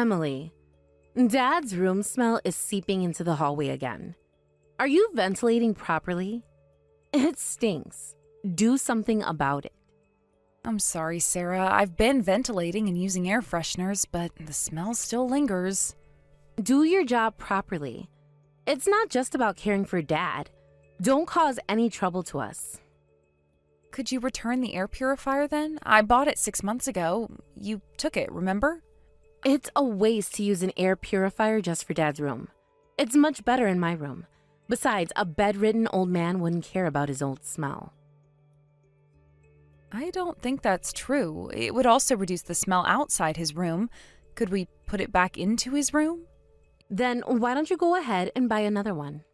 Emily, Dad's room smell is seeping into the hallway again. Are you ventilating properly? It stinks. Do something about it. I'm sorry, Sarah. I've been ventilating and using air fresheners, but the smell still lingers. Do your job properly. It's not just about caring for Dad. Don't cause any trouble to us. Could you return the air purifier then? I bought it 6 months ago. You took it, remember? It's a waste to use an air purifier just for Dad's room. It's much better in my room. Besides, a bedridden old man wouldn't care about his old smell. I don't think that's true. It would also reduce the smell outside his room. Could we put it back into his room? Then why don't you go ahead and buy another one?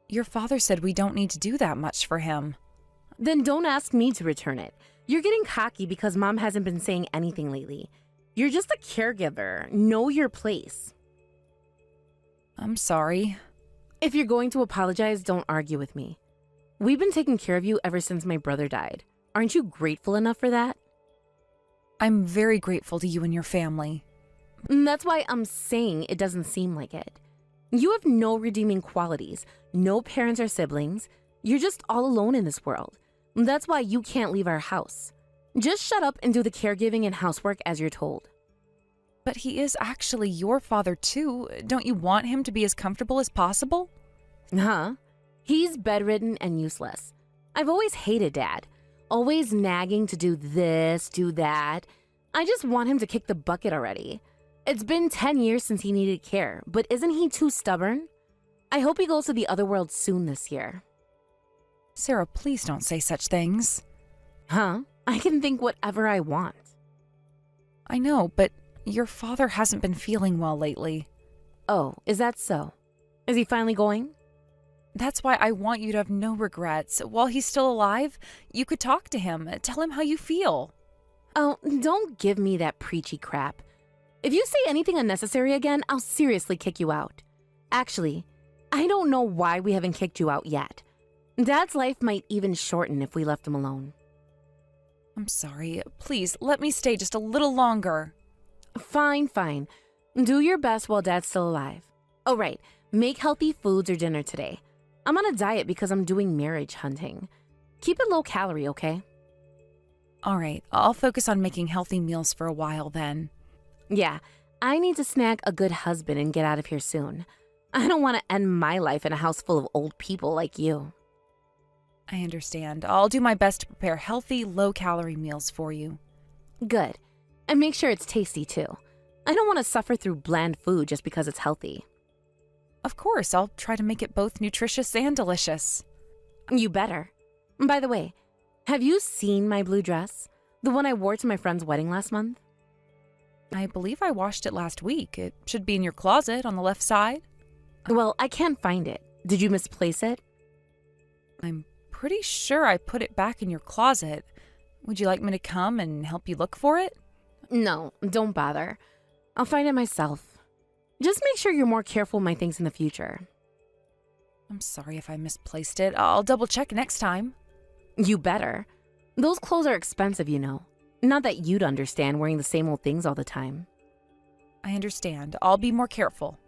Your father said we don't need to do that much for him. Then don't ask me to return it. You're getting cocky because Mom hasn't been saying anything lately. You're just a caregiver. Know your place. I'm sorry. If you're going to apologize, don't argue with me. We've been taking care of you ever since my brother died. Aren't you grateful enough for that? I'm very grateful to you and your family. That's why I'm saying it doesn't seem like it. You have no redeeming qualities, no parents or siblings. You're just all alone in this world. That's why you can't leave our house. Just shut up and do the caregiving and housework as you're told. But he is actually your father too. Don't you want him to be as comfortable as possible? Huh? He's bedridden and useless. I've always hated Dad. Always nagging to do this, do that. I just want him to kick the bucket already. It's been 10 years since he needed care, but isn't he too stubborn? I hope he goes to the other world soon this year. Sarah, please don't say such things. Huh? I can think whatever I want. I know, but your father hasn't been feeling well lately. Oh, is that so? Is he finally going? That's why I want you to have no regrets. While he's still alive, you could talk to him. Tell him how you feel. Oh, don't give me that preachy crap. If you say anything unnecessary again, I'll seriously kick you out. Actually, I don't know why we haven't kicked you out yet. Dad's life might even shorten if we left him alone. I'm sorry. Please, let me stay just a little longer. Fine, fine. Do your best while Dad's still alive. Oh, right. Make healthy foods or dinner today. I'm on a diet because I'm doing marriage hunting. Keep it low calorie, okay? All right, I'll focus on making healthy meals for a while then. Yeah, I need to snag a good husband and get out of here soon. I don't want to end my life in a house full of old people like you. I understand. I'll do my best to prepare healthy, low-calorie meals for you. Good. And make sure it's tasty, too. I don't want to suffer through bland food just because it's healthy. Of course, I'll try to make it both nutritious and delicious. You better. By the way, have you seen my blue dress? The one I wore to my friend's wedding last month? I believe I washed it last week. It should be in your closet on the left side. Well, I can't find it. Did you misplace it? I'm pretty sure I put it back in your closet. Would you like me to come and help you look for it? No, don't bother. I'll find it myself. Just make sure you're more careful with my things in the future. I'm sorry if I misplaced it. I'll double check next time. You better. Those clothes are expensive, you know. Not that you'd understand wearing the same old things all the time. I understand. I'll be more careful.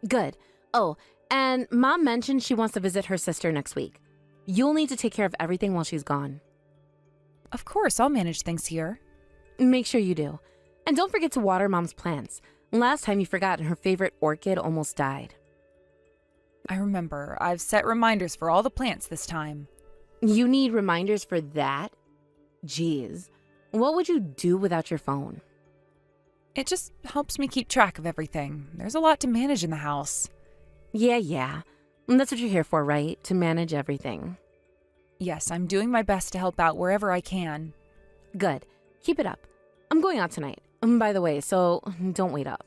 Good. Oh, and Mom mentioned she wants to visit her sister next week. You'll need to take care of everything while she's gone. Of course, I'll manage things here. Make sure you do. And don't forget to water Mom's plants. Last time you forgot and her favorite orchid almost died. I remember. I've set reminders for all the plants this time. You need reminders for that? Jeez. What would you do without your phone? It just helps me keep track of everything. There's a lot to manage in the house. Yeah. That's what you're here for, right? To manage everything. Yes, I'm doing my best to help out wherever I can. Good. Keep it up. I'm going out tonight. By the way, so don't wait up.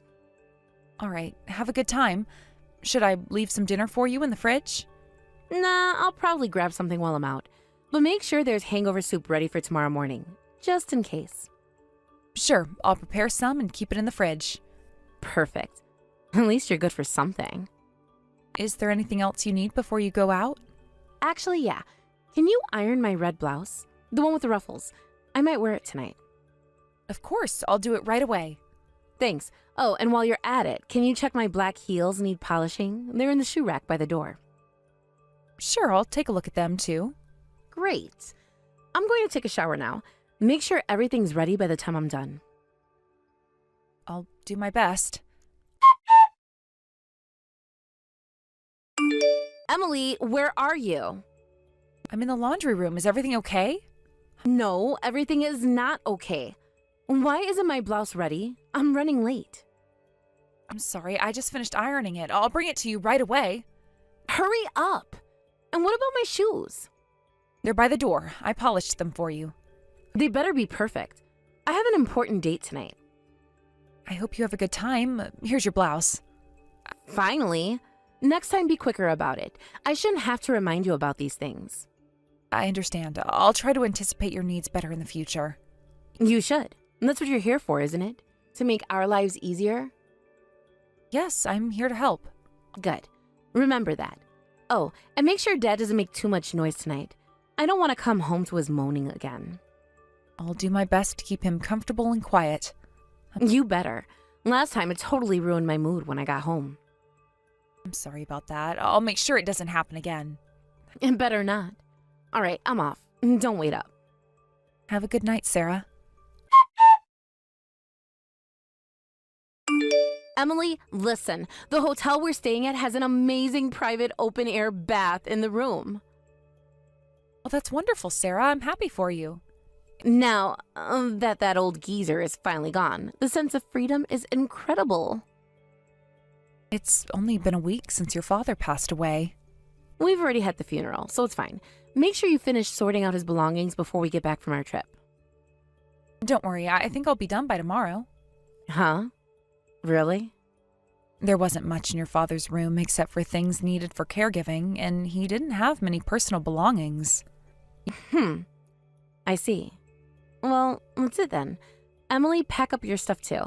All right, have a good time. Should I leave some dinner for you in the fridge? Nah, I'll probably grab something while I'm out. But make sure there's hangover soup ready for tomorrow morning, just in case. Sure, I'll prepare some and keep it in the fridge. Perfect. At least you're good for something. Is there anything else you need before you go out? Actually, yeah. Can you iron my red blouse? The one with the ruffles. I might wear it tonight. Of course, I'll do it right away. Thanks. Oh, and while you're at it, can you check my black heels need polishing? They're in the shoe rack by the door. Sure, I'll take a look at them too. Great. I'm going to take a shower now. Make sure everything's ready by the time I'm done. I'll do my best. Emily, where are you? I'm in the laundry room. Is everything okay? No, everything is not okay. Why isn't my blouse ready? I'm running late. I'm sorry, I just finished ironing it. I'll bring it to you right away. Hurry up! And what about my shoes? They're by the door. I polished them for you. They better be perfect. I have an important date tonight. I hope you have a good time. Here's your blouse. Finally. Next time be quicker about it. I shouldn't have to remind you about these things. I understand. I'll try to anticipate your needs better in the future. You should. That's what you're here for, isn't it? To make our lives easier? Yes, I'm here to help. Good. Remember that. Oh, and make sure Dad doesn't make too much noise tonight. I don't want to come home to his moaning again. I'll do my best to keep him comfortable and quiet. You better. Last time it totally ruined my mood when I got home. I'm sorry about that. I'll make sure it doesn't happen again. It better not. All right, I'm off. Don't wait up. Have a good night, Sarah. Emily, listen. The hotel we're staying at has an amazing private open-air bath in the room. Well, that's wonderful, Sarah. I'm happy for you. Now that old geezer is finally gone, the sense of freedom is incredible. It's only been a week since your father passed away. We've already had the funeral, so it's fine. Make sure you finish sorting out his belongings before we get back from our trip. Don't worry, I think I'll be done by tomorrow. Huh? Really? There wasn't much in your father's room except for things needed for caregiving, and he didn't have many personal belongings. I see. Well, that's it then. Emily, pack up your stuff too.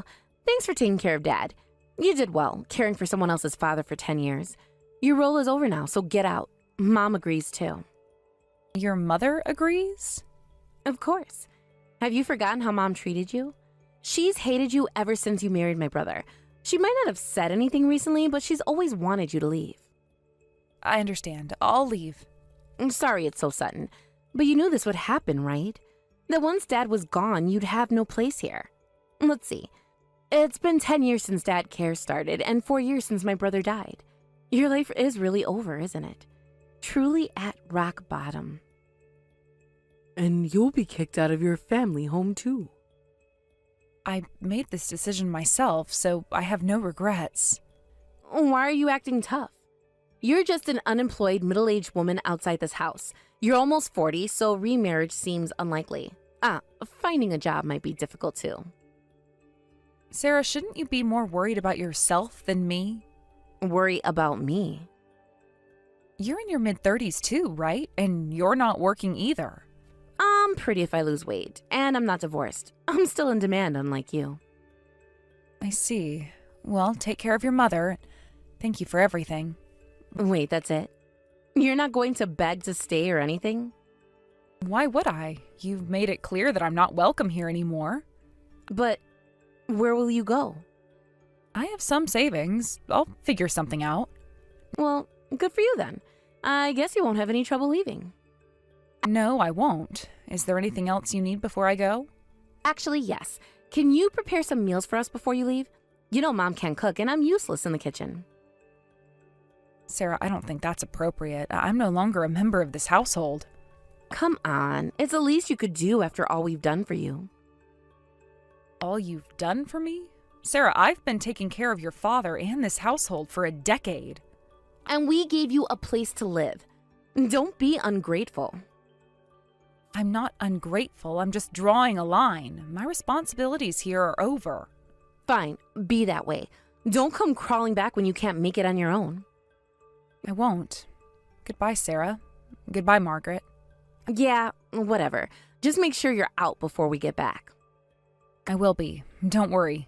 Thanks for taking care of Dad. You did well, caring for someone else's father for 10 years. Your role is over now, so get out. Mom agrees too. Your mother agrees? Of course. Have you forgotten how Mom treated you? She's hated you ever since you married my brother. She might not have said anything recently, but she's always wanted you to leave. I understand. I'll leave. I'm sorry it's so sudden, but you knew this would happen, right? That once Dad was gone, you'd have no place here. Let's see. It's been 10 years since Dad Care started and 4 years since my brother died. Your life is really over, isn't it? Truly at rock bottom. And you'll be kicked out of your family home too. I made this decision myself, so I have no regrets. Why are you acting tough? You're just an unemployed middle-aged woman outside this house. You're almost 40, so remarriage seems unlikely. Finding a job might be difficult too. Sarah, shouldn't you be more worried about yourself than me? Worry about me? You're in your mid-30s too, right? And you're not working either. I'm pretty if I lose weight, and I'm not divorced. I'm still in demand, unlike you. I see. Well, take care of your mother. Thank you for everything. Wait, that's it? You're not going to beg to stay or anything? Why would I? You've made it clear that I'm not welcome here anymore. But where will you go? I have some savings. I'll figure something out. Well, good for you then. I guess you won't have any trouble leaving. No, I won't. Is there anything else you need before I go? Actually, yes. Can you prepare some meals for us before you leave? You know Mom can't cook, and I'm useless in the kitchen. Sarah, I don't think that's appropriate. I'm no longer a member of this household. Come on. It's the least you could do after all we've done for you. All you've done for me? Sarah, I've been taking care of your father and this household for a decade. And we gave you a place to live. Don't be ungrateful. I'm not ungrateful. I'm just drawing a line. My responsibilities here are over. Fine, be that way. Don't come crawling back when you can't make it on your own. I won't. Goodbye, Sarah. Goodbye, Margaret. Yeah, whatever. Just make sure you're out before we get back. I will be. Don't worry.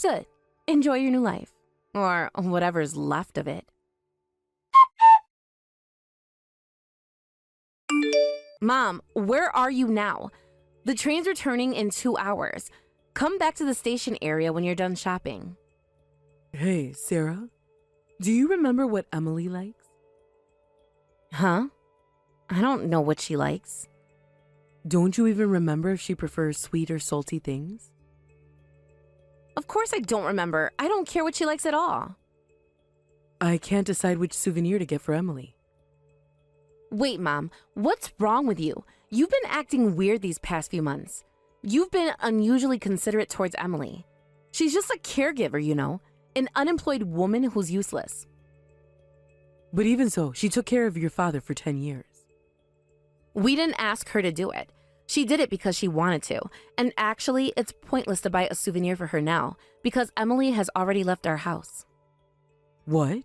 Good. Enjoy your new life. Or whatever's left of it. Mom, where are you now? The train's returning in 2 hours. Come back to the station area when you're done shopping. Hey, Sarah, do you remember what Emily likes? Huh? I don't know what she likes. Don't you even remember if she prefers sweet or salty things? Of course I don't remember. I don't care what she likes at all. I can't decide which souvenir to get for Emily. Wait, Mom, what's wrong with you? You've been acting weird these past few months. You've been unusually considerate towards Emily. She's just a caregiver, you know, an unemployed woman who's useless. But even so, she took care of your father for 10 years. We didn't ask her to do it. She did it because she wanted to. And actually, it's pointless to buy a souvenir for her now because Emily has already left our house. What?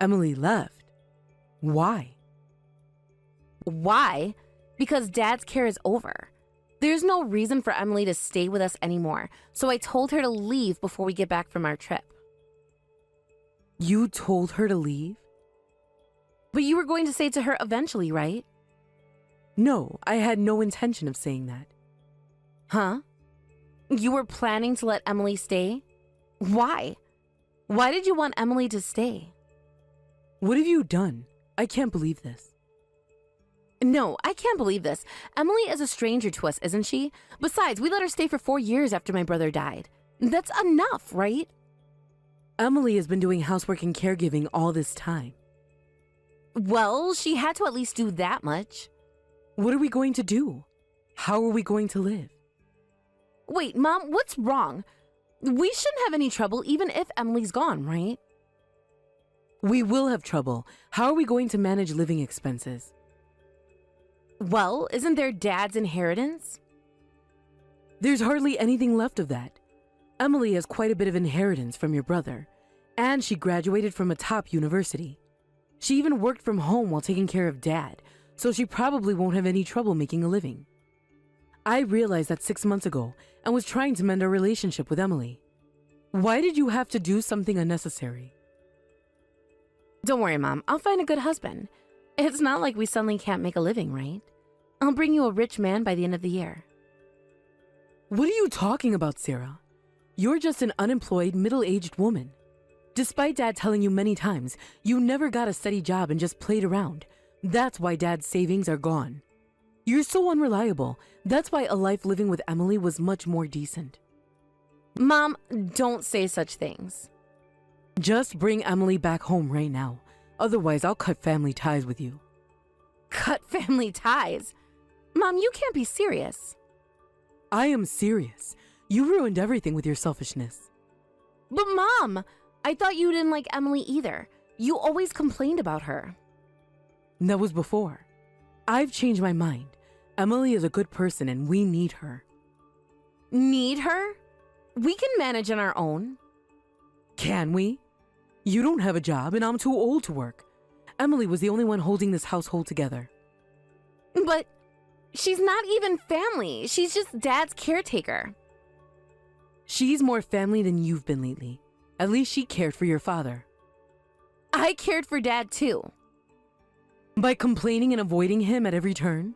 Emily left? Why? Why? Because Dad's care is over. There's no reason for Emily to stay with us anymore, so I told her to leave before we get back from our trip. You told her to leave? But you were going to say it to her eventually, right? No, I had no intention of saying that. Huh? You were planning to let Emily stay? Why? Why did you want Emily to stay? What have you done? I can't believe this. No, I can't believe this. Emily is a stranger to us, isn't she? Besides, we let her stay for 4 years after my brother died. That's enough, right? Emily has been doing housework and caregiving all this time. Well, she had to at least do that much. What are we going to do? How are we going to live? Wait, Mom, what's wrong? We shouldn't have any trouble even if Emily's gone, right? We will have trouble. How are we going to manage living expenses? Well, isn't there Dad's inheritance? There's hardly anything left of that. Emily has quite a bit of inheritance from your brother, and she graduated from a top university. She even worked from home while taking care of Dad, so she probably won't have any trouble making a living. I realized that 6 months ago and was trying to mend our relationship with Emily. Why did you have to do something unnecessary? Don't worry, Mom. I'll find a good husband. It's not like we suddenly can't make a living, right? I'll bring you a rich man by the end of the year. What are you talking about, Sarah? You're just an unemployed, middle-aged woman. Despite Dad telling you many times, you never got a steady job and just played around. That's why Dad's savings are gone. You're so unreliable. That's why a life living with Emily was much more decent. Mom, don't say such things. Just bring Emily back home right now. Otherwise, I'll cut family ties with you. Cut family ties? Mom, you can't be serious. I am serious. You ruined everything with your selfishness. But Mom, I thought you didn't like Emily either. You always complained about her. That was before. I've changed my mind. Emily is a good person and we need her. Need her? We can manage on our own. Can we? You don't have a job and I'm too old to work. Emily was the only one holding this household together. But she's not even family. She's just Dad's caretaker. She's more family than you've been lately. At least she cared for your father. I cared for Dad too. By complaining and avoiding him at every turn?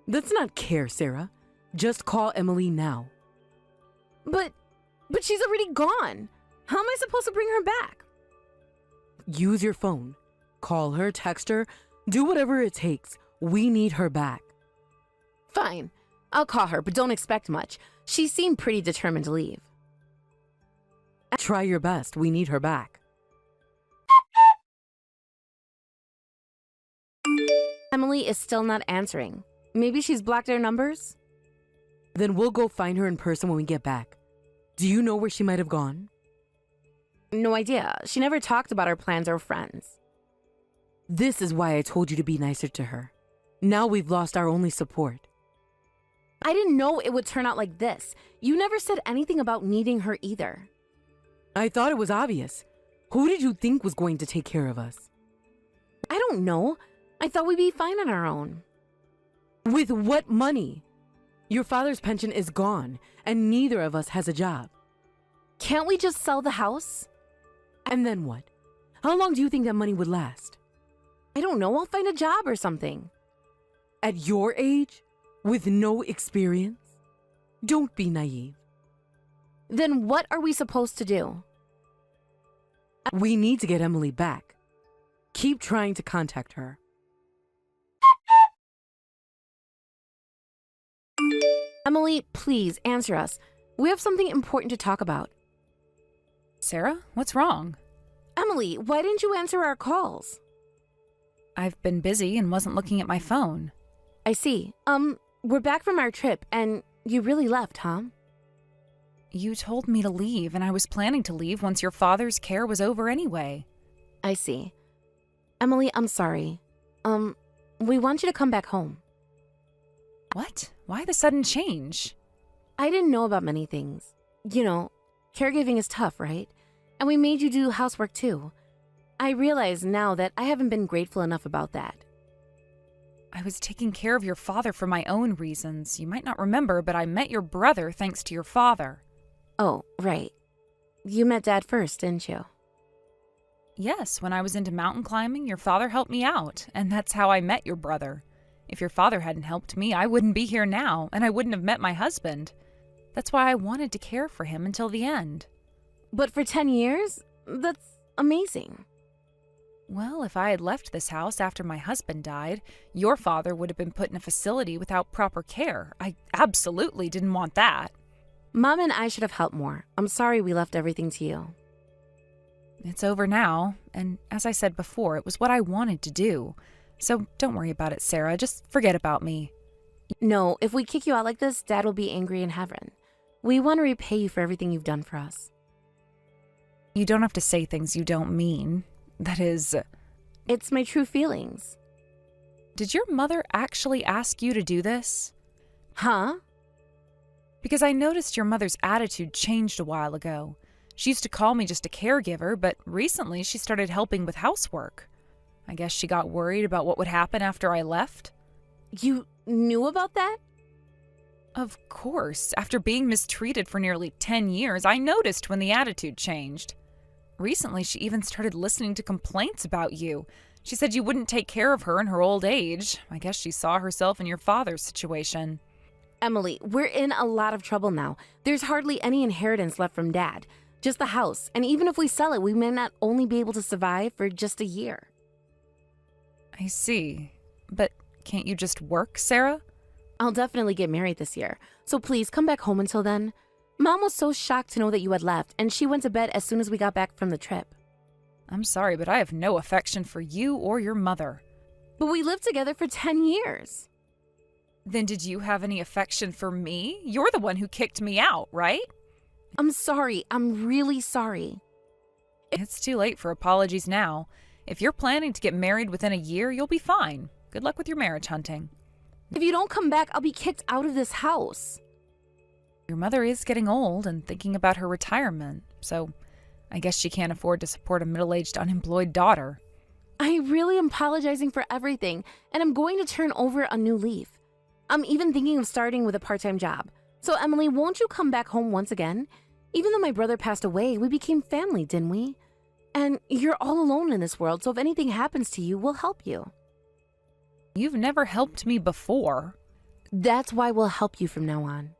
That's not care, Sarah. Just call Emily now. But she's already gone. How am I supposed to bring her back? Use your phone. Call her, text her, do whatever it takes. We need her back. Fine. I'll call her, but don't expect much. She seemed pretty determined to leave. Try your best. We need her back. Emily is still not answering. Maybe she's blocked our numbers? Then we'll go find her in person when we get back. Do you know where she might have gone? No idea. She never talked about our plans or friends. This is why I told you to be nicer to her. Now we've lost our only support. I didn't know it would turn out like this. You never said anything about needing her either. I thought it was obvious. Who did you think was going to take care of us? I don't know. I thought we'd be fine on our own. With what money? Your father's pension is gone, and neither of us has a job. Can't we just sell the house? And then what? How long do you think that money would last? I don't know. I'll find a job or something. At your age? With no experience? Don't be naive. Then what are we supposed to do? We need to get Emily back. Keep trying to contact her. Emily, please answer us. We have something important to talk about. Sarah, what's wrong? Emily, why didn't you answer our calls? I've been busy and wasn't looking at my phone. I see. We're back from our trip, and you really left, huh? You told me to leave, and I was planning to leave once your father's care was over anyway. I see. Emily, I'm sorry. We want you to come back home. What? Why the sudden change? I didn't know about many things. You know, caregiving is tough, right? And we made you do housework too. I realize now that I haven't been grateful enough about that. I was taking care of your father for my own reasons. You might not remember, but I met your brother thanks to your father. Oh, right. You met Dad first, didn't you? Yes, when I was into mountain climbing, your father helped me out, and that's how I met your brother. If your father hadn't helped me, I wouldn't be here now, and I wouldn't have met my husband. That's why I wanted to care for him until the end. But for 10 years? That's amazing. Well, if I had left this house after my husband died, your father would have been put in a facility without proper care. I absolutely didn't want that. Mom and I should have helped more. I'm sorry we left everything to you. It's over now, and as I said before, it was what I wanted to do. So don't worry about it, Sarah. Just forget about me. No, if we kick you out like this, Dad will be angry in heaven. We want to repay you for everything you've done for us. You don't have to say things you don't mean. That is... It's my true feelings. Did your mother actually ask you to do this? Huh? Because I noticed your mother's attitude changed a while ago. She used to call me just a caregiver, but recently she started helping with housework. I guess she got worried about what would happen after I left. You knew about that? Of course. After being mistreated for nearly 10 years, I noticed when the attitude changed. Recently, she even started listening to complaints about you. She said you wouldn't take care of her in her old age. I guess she saw herself in your father's situation. Emily, we're in a lot of trouble now. There's hardly any inheritance left from Dad. Just the house. And even if we sell it, we may not only be able to survive for just a year. I see. But can't you just work, Sarah? I'll definitely get married this year. So please come back home until then. Mom was so shocked to know that you had left, and she went to bed as soon as we got back from the trip. I'm sorry, but I have no affection for you or your mother. But we lived together for 10 years. Then did you have any affection for me? You're the one who kicked me out, right? I'm sorry. I'm really sorry. It's too late for apologies now. If you're planning to get married within a year, you'll be fine. Good luck with your marriage hunting. If you don't come back, I'll be kicked out of this house. Your mother is getting old and thinking about her retirement, so I guess she can't afford to support a middle-aged unemployed daughter. I really am apologizing for everything, and I'm going to turn over a new leaf. I'm even thinking of starting with a part-time job. So, Emily, won't you come back home once again? Even though my brother passed away, we became family, didn't we? And you're all alone in this world, so if anything happens to you, we'll help you. You've never helped me before. That's why we'll help you from now on.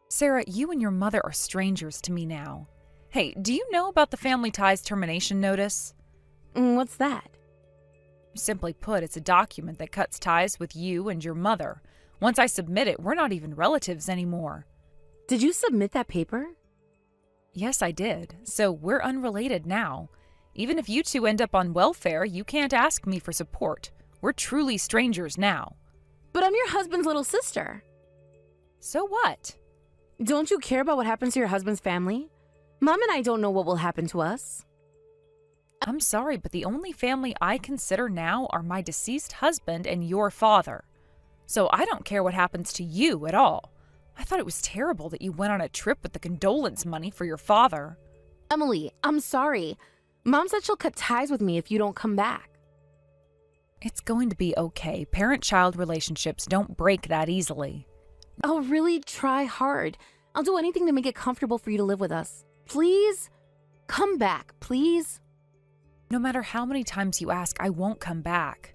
Sarah, you and your mother are strangers to me now. Hey, do you know about the Family Ties termination notice? What's that? Simply put, it's a document that cuts ties with you and your mother. Once I submit it, we're not even relatives anymore. Did you submit that paper? Yes, I did. So we're unrelated now. Even if you two end up on welfare, you can't ask me for support. We're truly strangers now. But I'm your husband's little sister. So what? Don't you care about what happens to your husband's family? Mom and I don't know what will happen to us. I'm sorry, but the only family I consider now are my deceased husband and your father. So I don't care what happens to you at all. I thought it was terrible that you went on a trip with the condolence money for your father. Emily, I'm sorry. Mom said she'll cut ties with me if you don't come back. It's going to be okay. Parent-child relationships don't break that easily. I'll really try hard. I'll do anything to make it comfortable for you to live with us. Please? Come back, please? No matter how many times you ask, I won't come back.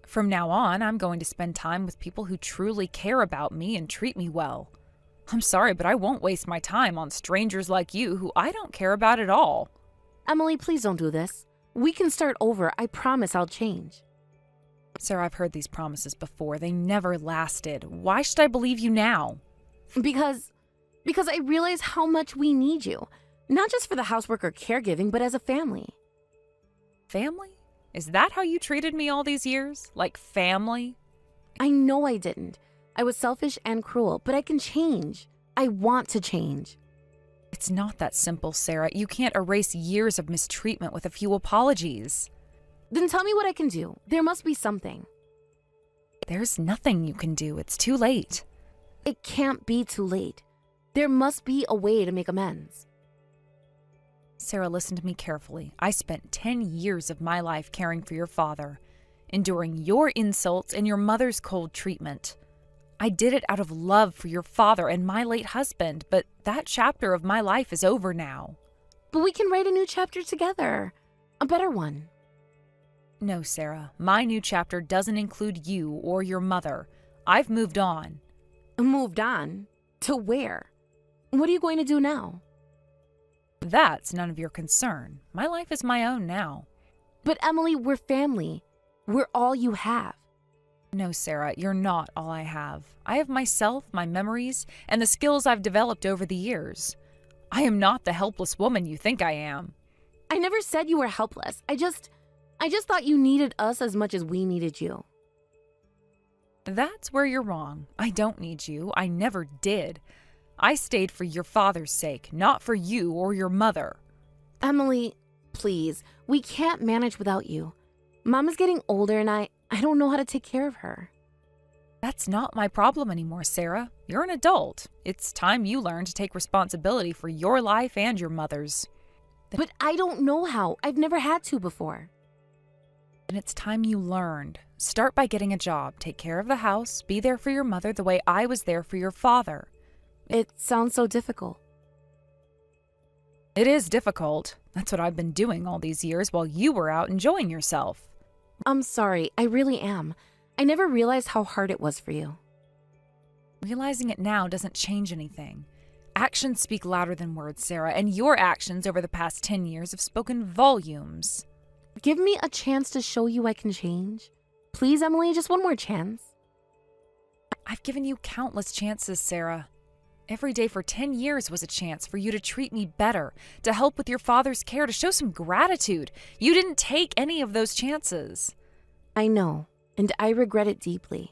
From now on, I'm going to spend time with people who truly care about me and treat me well. I'm sorry, but I won't waste my time on strangers like you who I don't care about at all. Emily, please don't do this. We can start over. I promise I'll change. Sarah, I've heard these promises before. They never lasted. Why should I believe you now? Because I realize how much we need you. Not just for the housework or caregiving, but as a family. Family? Is that how you treated me all these years? Like family? I know I didn't. I was selfish and cruel, but I can change. I want to change. It's not that simple, Sarah. You can't erase years of mistreatment with a few apologies. Then tell me what I can do. There must be something. There's nothing you can do. It's too late. It can't be too late. There must be a way to make amends. Sarah, listen to me carefully. I spent 10 years of my life caring for your father, enduring your insults and your mother's cold treatment. I did it out of love for your father and my late husband, but that chapter of my life is over now. But we can write a new chapter together. A better one. No, Sarah. My new chapter doesn't include you or your mother. I've moved on. Moved on? To where? What are you going to do now? That's none of your concern. My life is my own now. But Emily, we're family. We're all you have. No, Sarah, you're not all I have. I have myself, my memories, and the skills I've developed over the years. I am not the helpless woman you think I am. I never said you were helpless. I just thought you needed us as much as we needed you. That's where you're wrong. I don't need you. I never did. I stayed for your father's sake, not for you or your mother. Emily, please, we can't manage without you. Mom is getting older and I don't know how to take care of her. That's not my problem anymore, Sarah. You're an adult. It's time you learn to take responsibility for your life and your mother's. But I don't know how. I've never had to before. And it's time you learned. Start by getting a job, take care of the house, be there for your mother the way I was there for your father. It sounds so difficult. It is difficult. That's what I've been doing all these years while you were out enjoying yourself. I'm sorry, I really am. I never realized how hard it was for you. Realizing it now doesn't change anything. Actions speak louder than words, Sarah, and your actions over the past 10 years have spoken volumes. Give me a chance to show you I can change. Please, Emily, just one more chance. I've given you countless chances, Sarah. Every day for 10 years was a chance for you to treat me better, to help with your father's care, to show some gratitude. You didn't take any of those chances. I know, and I regret it deeply.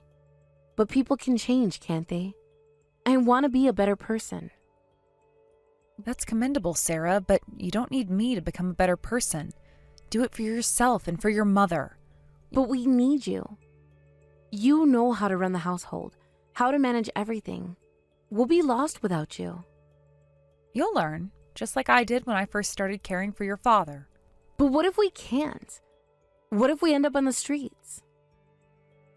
But people can change, can't they? I want to be a better person. That's commendable, Sarah, but you don't need me to become a better person. Do it for yourself and for your mother. But we need you. You know how to run the household, how to manage everything. We'll be lost without you. You'll learn, just like I did when I first started caring for your father. But what if we can't? What if we end up on the streets?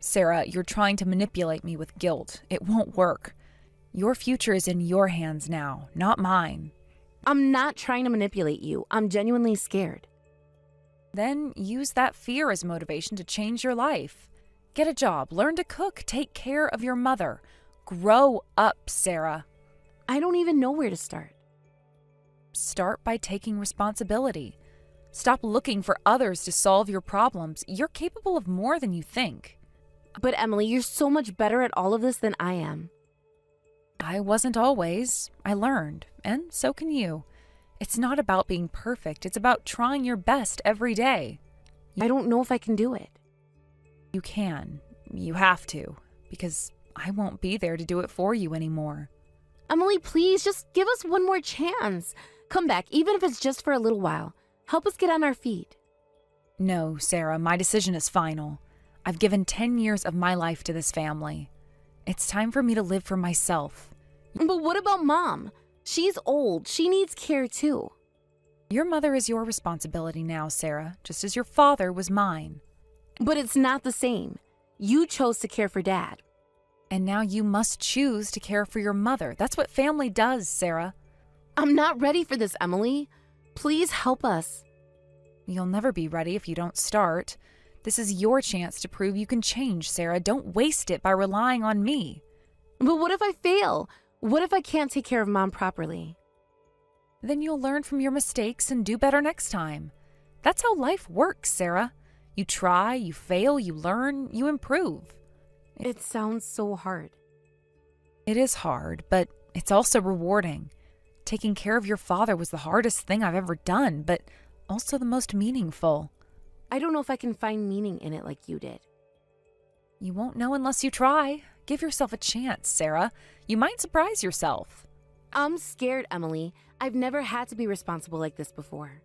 Sarah, you're trying to manipulate me with guilt. It won't work. Your future is in your hands now, not mine. I'm not trying to manipulate you. I'm genuinely scared. Then use that fear as motivation to change your life. Get a job, learn to cook, take care of your mother. Grow up, Sarah. I don't even know where to start. Start by taking responsibility. Stop looking for others to solve your problems. You're capable of more than you think. But Emily, you're so much better at all of this than I am. I wasn't always. I learned, and so can you. It's not about being perfect. It's about trying your best every day. I don't know if I can do it. You can. You have to, because I won't be there to do it for you anymore. Emily, please, just give us one more chance. Come back, even if it's just for a little while. Help us get on our feet. No, Sarah, my decision is final. I've given 10 years of my life to this family. It's time for me to live for myself. But what about Mom? She's old. She needs care too. Your mother is your responsibility now, Sarah, just as your father was mine. But it's not the same. You chose to care for Dad. And now you must choose to care for your mother. That's what family does, Sarah. I'm not ready for this, Emily. Please help us. You'll never be ready if you don't start. This is your chance to prove you can change, Sarah. Don't waste it by relying on me. But what if I fail? What if I can't take care of Mom properly? Then you'll learn from your mistakes and do better next time. That's how life works, Sarah. You try, you fail, you learn, you improve. It sounds so hard. It is hard, but it's also rewarding. Taking care of your father was the hardest thing I've ever done, but also the most meaningful. I don't know if I can find meaning in it like you did. You won't know unless you try. Give yourself a chance, Sarah. You might surprise yourself. I'm scared, Emily. I've never had to be responsible like this before.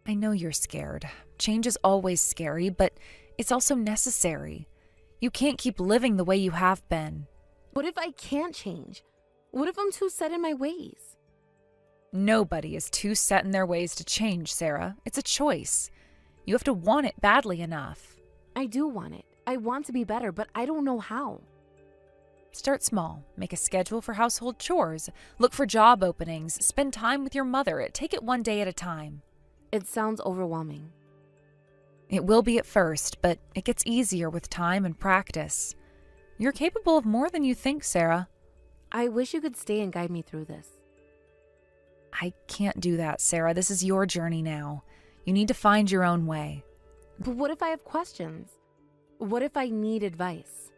I know you're scared. Change is always scary, but it's also necessary. You can't keep living the way you have been. What if I can't change? What if I'm too set in my ways? Nobody is too set in their ways to change, Sarah. It's a choice. You have to want it badly enough. I do want it. I want to be better, but I don't know how. Start small. Make a schedule for household chores. Look for job openings. Spend time with your mother. Take it one day at a time. It sounds overwhelming. It will be at first, but it gets easier with time and practice. You're capable of more than you think, Sarah. I wish you could stay and guide me through this. I can't do that, Sarah. This is your journey now. You need to find your own way. But what if I have questions? What if I need advice?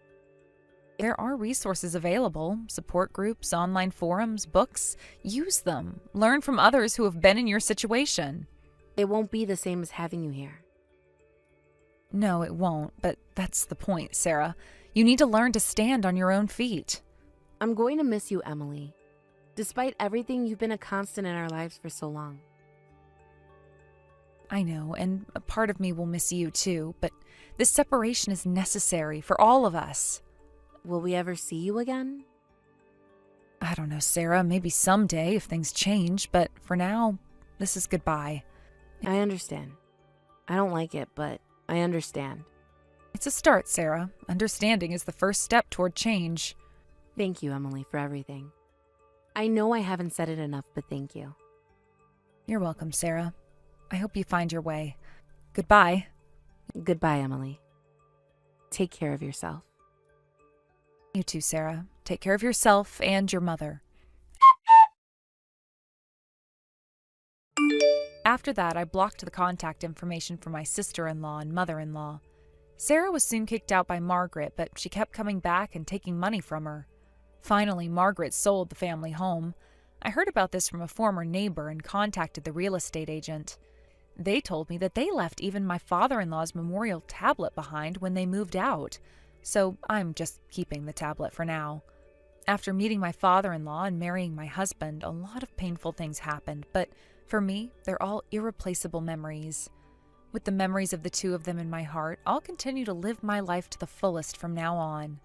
There are resources available, support groups, online forums, books. Use them. Learn from others who have been in your situation. It won't be the same as having you here. No, it won't, but that's the point, Sarah. You need to learn to stand on your own feet. I'm going to miss you, Emily. Despite everything, you've been a constant in our lives for so long. I know, and a part of me will miss you too, but this separation is necessary for all of us. Will we ever see you again? I don't know, Sarah. Maybe someday if things change, but for now, this is goodbye. I understand. I don't like it, but I understand. It's a start, Sarah. Understanding is the first step toward change. Thank you, Emily, for everything. I know I haven't said it enough, but thank you. You're welcome, Sarah. I hope you find your way. Goodbye. Goodbye, Emily. Take care of yourself. You too, Sarah. Take care of yourself and your mother. After that, I blocked the contact information for my sister-in-law and mother-in-law. Sarah was soon kicked out by Margaret, but she kept coming back and taking money from her. Finally, Margaret sold the family home. I heard about this from a former neighbor and contacted the real estate agent. They told me that they left even my father-in-law's memorial tablet behind when they moved out, so I'm just keeping the tablet for now. After meeting my father-in-law and marrying my husband, a lot of painful things happened, but for me, they're all irreplaceable memories. With the memories of the two of them in my heart, I'll continue to live my life to the fullest from now on.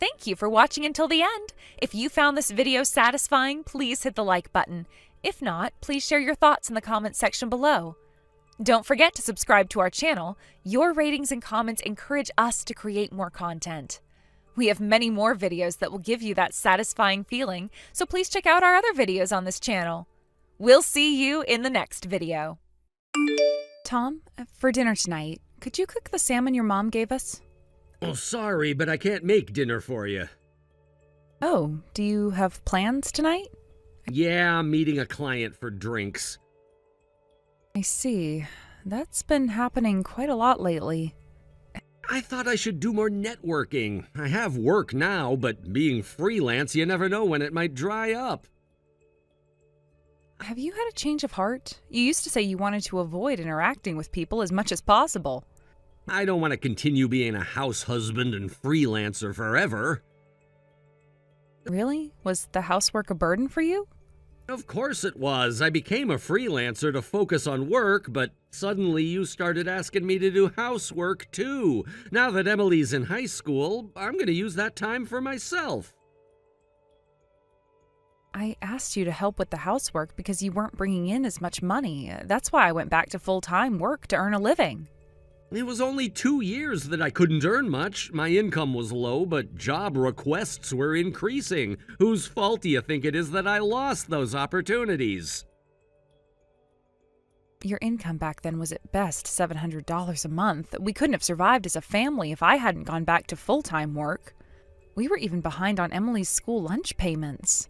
Thank you for watching until the end. If you found this video satisfying, please hit the like button. If not, please share your thoughts in the comments section below. Don't forget to subscribe to our channel. Your ratings and comments encourage us to create more content. We have many more videos that will give you that satisfying feeling, so please check out our other videos on this channel. We'll see you in the next video. Tom, for dinner tonight, could you cook the salmon your mom gave us? Oh, sorry, but I can't make dinner for you. Oh, do you have plans tonight? Yeah, I'm meeting a client for drinks. I see. That's been happening quite a lot lately. I thought I should do more networking. I have work now, but being freelance, you never know when it might dry up. Have you had a change of heart? You used to say you wanted to avoid interacting with people as much as possible. I don't want to continue being a house husband and freelancer forever. Really? Was the housework a burden for you? Of course it was. I became a freelancer to focus on work, but suddenly you started asking me to do housework too. Now that Emily's in high school, I'm going to use that time for myself. I asked you to help with the housework because you weren't bringing in as much money. That's why I went back to full-time work to earn a living. It was only 2 years that I couldn't earn much. My income was low, but job requests were increasing. Whose fault do you think it is that I lost those opportunities? Your income back then was at best $700 a month. We couldn't have survived as a family if I hadn't gone back to full-time work. We were even behind on Emily's school lunch payments.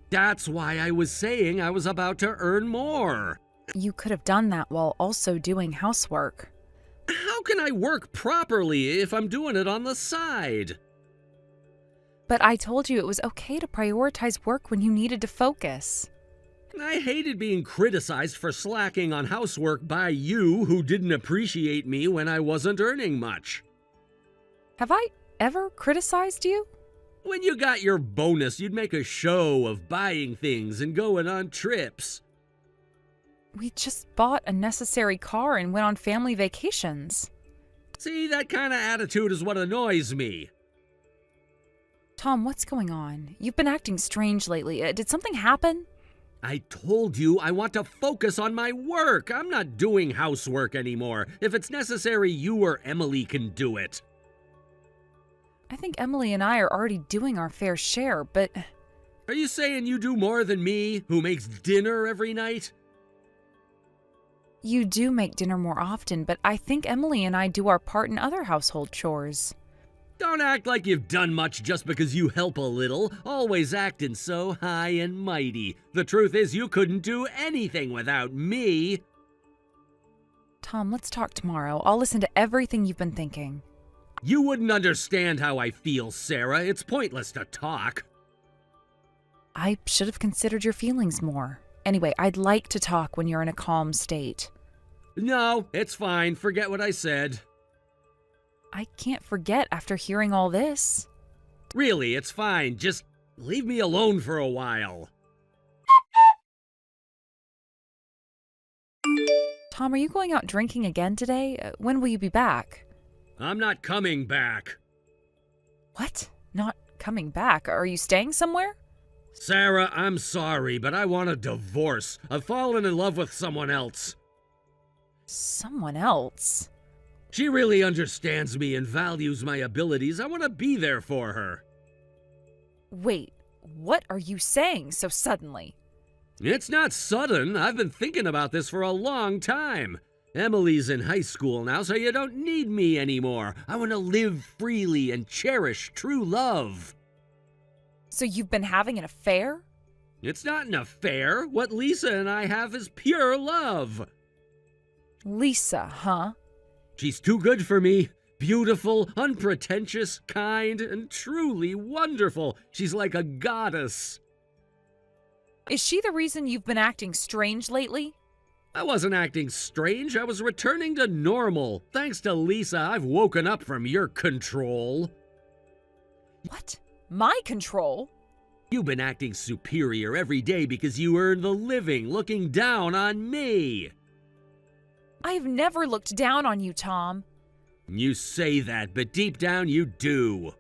That's why I was saying I was about to earn more. You could have done that while also doing housework. How can I work properly if I'm doing it on the side? But I told you it was okay to prioritize work when you needed to focus. I hated being criticized for slacking on housework by you who didn't appreciate me when I wasn't earning much. Have I ever criticized you? When you got your bonus, you'd make a show of buying things and going on trips. We just bought a necessary car and went on family vacations. See, that kind of attitude is what annoys me. Tom, what's going on? You've been acting strange lately. Did something happen? I told you I want to focus on my work. I'm not doing housework anymore. If it's necessary, you or Emily can do it. I think Emily and I are already doing our fair share, but... Are you saying you do more than me, who makes dinner every night? You do make dinner more often, but I think Emily and I do our part in other household chores. Don't act like you've done much just because you help a little, always acting so high and mighty. The truth is you couldn't do anything without me. Tom, let's talk tomorrow. I'll listen to everything you've been thinking. You wouldn't understand how I feel, Sarah. It's pointless to talk. I should have considered your feelings more. Anyway, I'd like to talk when you're in a calm state. No, it's fine. Forget what I said. I can't forget after hearing all this. Really, it's fine. Just leave me alone for a while. Tom, are you going out drinking again today? When will you be back? I'm not coming back. What? Not coming back? Are you staying somewhere? Sarah, I'm sorry, but I want a divorce. I've fallen in love with someone else. Someone else? She really understands me and values my abilities. I want to be there for her. Wait, what are you saying so suddenly? It's not sudden. I've been thinking about this for a long time. Emily's in high school now, so you don't need me anymore. I want to live freely and cherish true love. So you've been having an affair? It's not an affair. What Lisa and I have is pure love. Lisa, huh? She's too good for me. Beautiful, unpretentious, kind, and truly wonderful. She's like a goddess. Is she the reason you've been acting strange lately? I wasn't acting strange. I was returning to normal. Thanks to Lisa, I've woken up from your control. What? My control? You've been acting superior every day because you earn the living, looking down on me. I've never looked down on you, Tom. You say that, but deep down you do.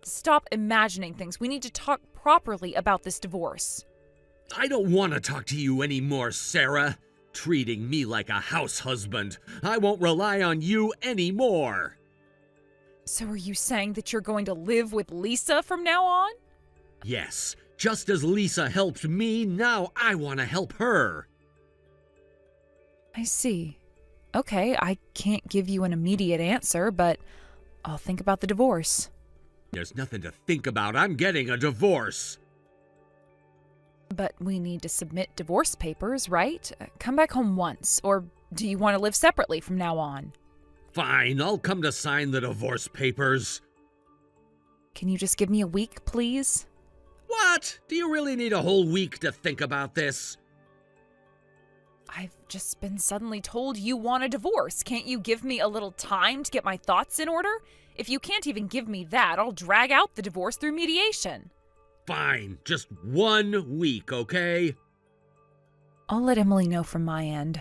Stop imagining things. We need to talk properly about this divorce. I don't want to talk to you anymore, Sarah. Treating me like a house husband. I won't rely on you anymore. So are you saying that you're going to live with Lisa from now on? Yes, just as Lisa helped me, now I want to help her. I see. Okay, I can't give you an immediate answer, but I'll think about the divorce. There's nothing to think about. I'm getting a divorce. But we need to submit divorce papers, right? Come back home once, or do you want to live separately from now on? Fine, I'll come to sign the divorce papers. Can you just give me a week, please? What? Do you really need a whole week to think about this? I've just been suddenly told you want a divorce. Can't you give me a little time to get my thoughts in order? If you can't even give me that, I'll drag out the divorce through mediation. Fine, just 1 week, okay? I'll let Emily know from my end.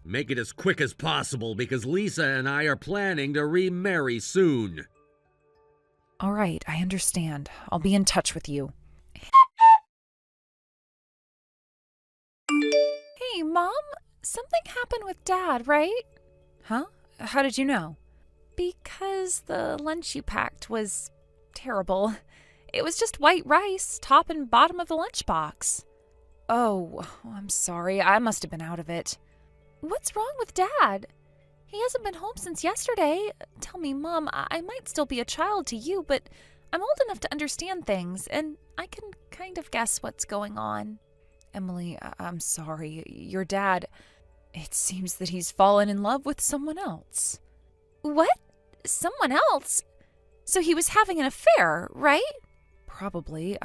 Make it as quick as possible because Lisa and I are planning to remarry soon. All right, I understand. I'll be in touch with you. Hey, Mom, something happened with Dad, right? Huh? How did you know? Because the lunch you packed was terrible. It was just white rice, top and bottom of the lunchbox. Oh, I'm sorry. I must have been out of it. What's wrong with Dad? He hasn't been home since yesterday. Tell me, Mom, I might still be a child to you, but I'm old enough to understand things, and I can kind of guess what's going on. Emily, I'm sorry. Your dad, it seems that he's fallen in love with someone else. What? Someone else? So he was having an affair, right? Probably.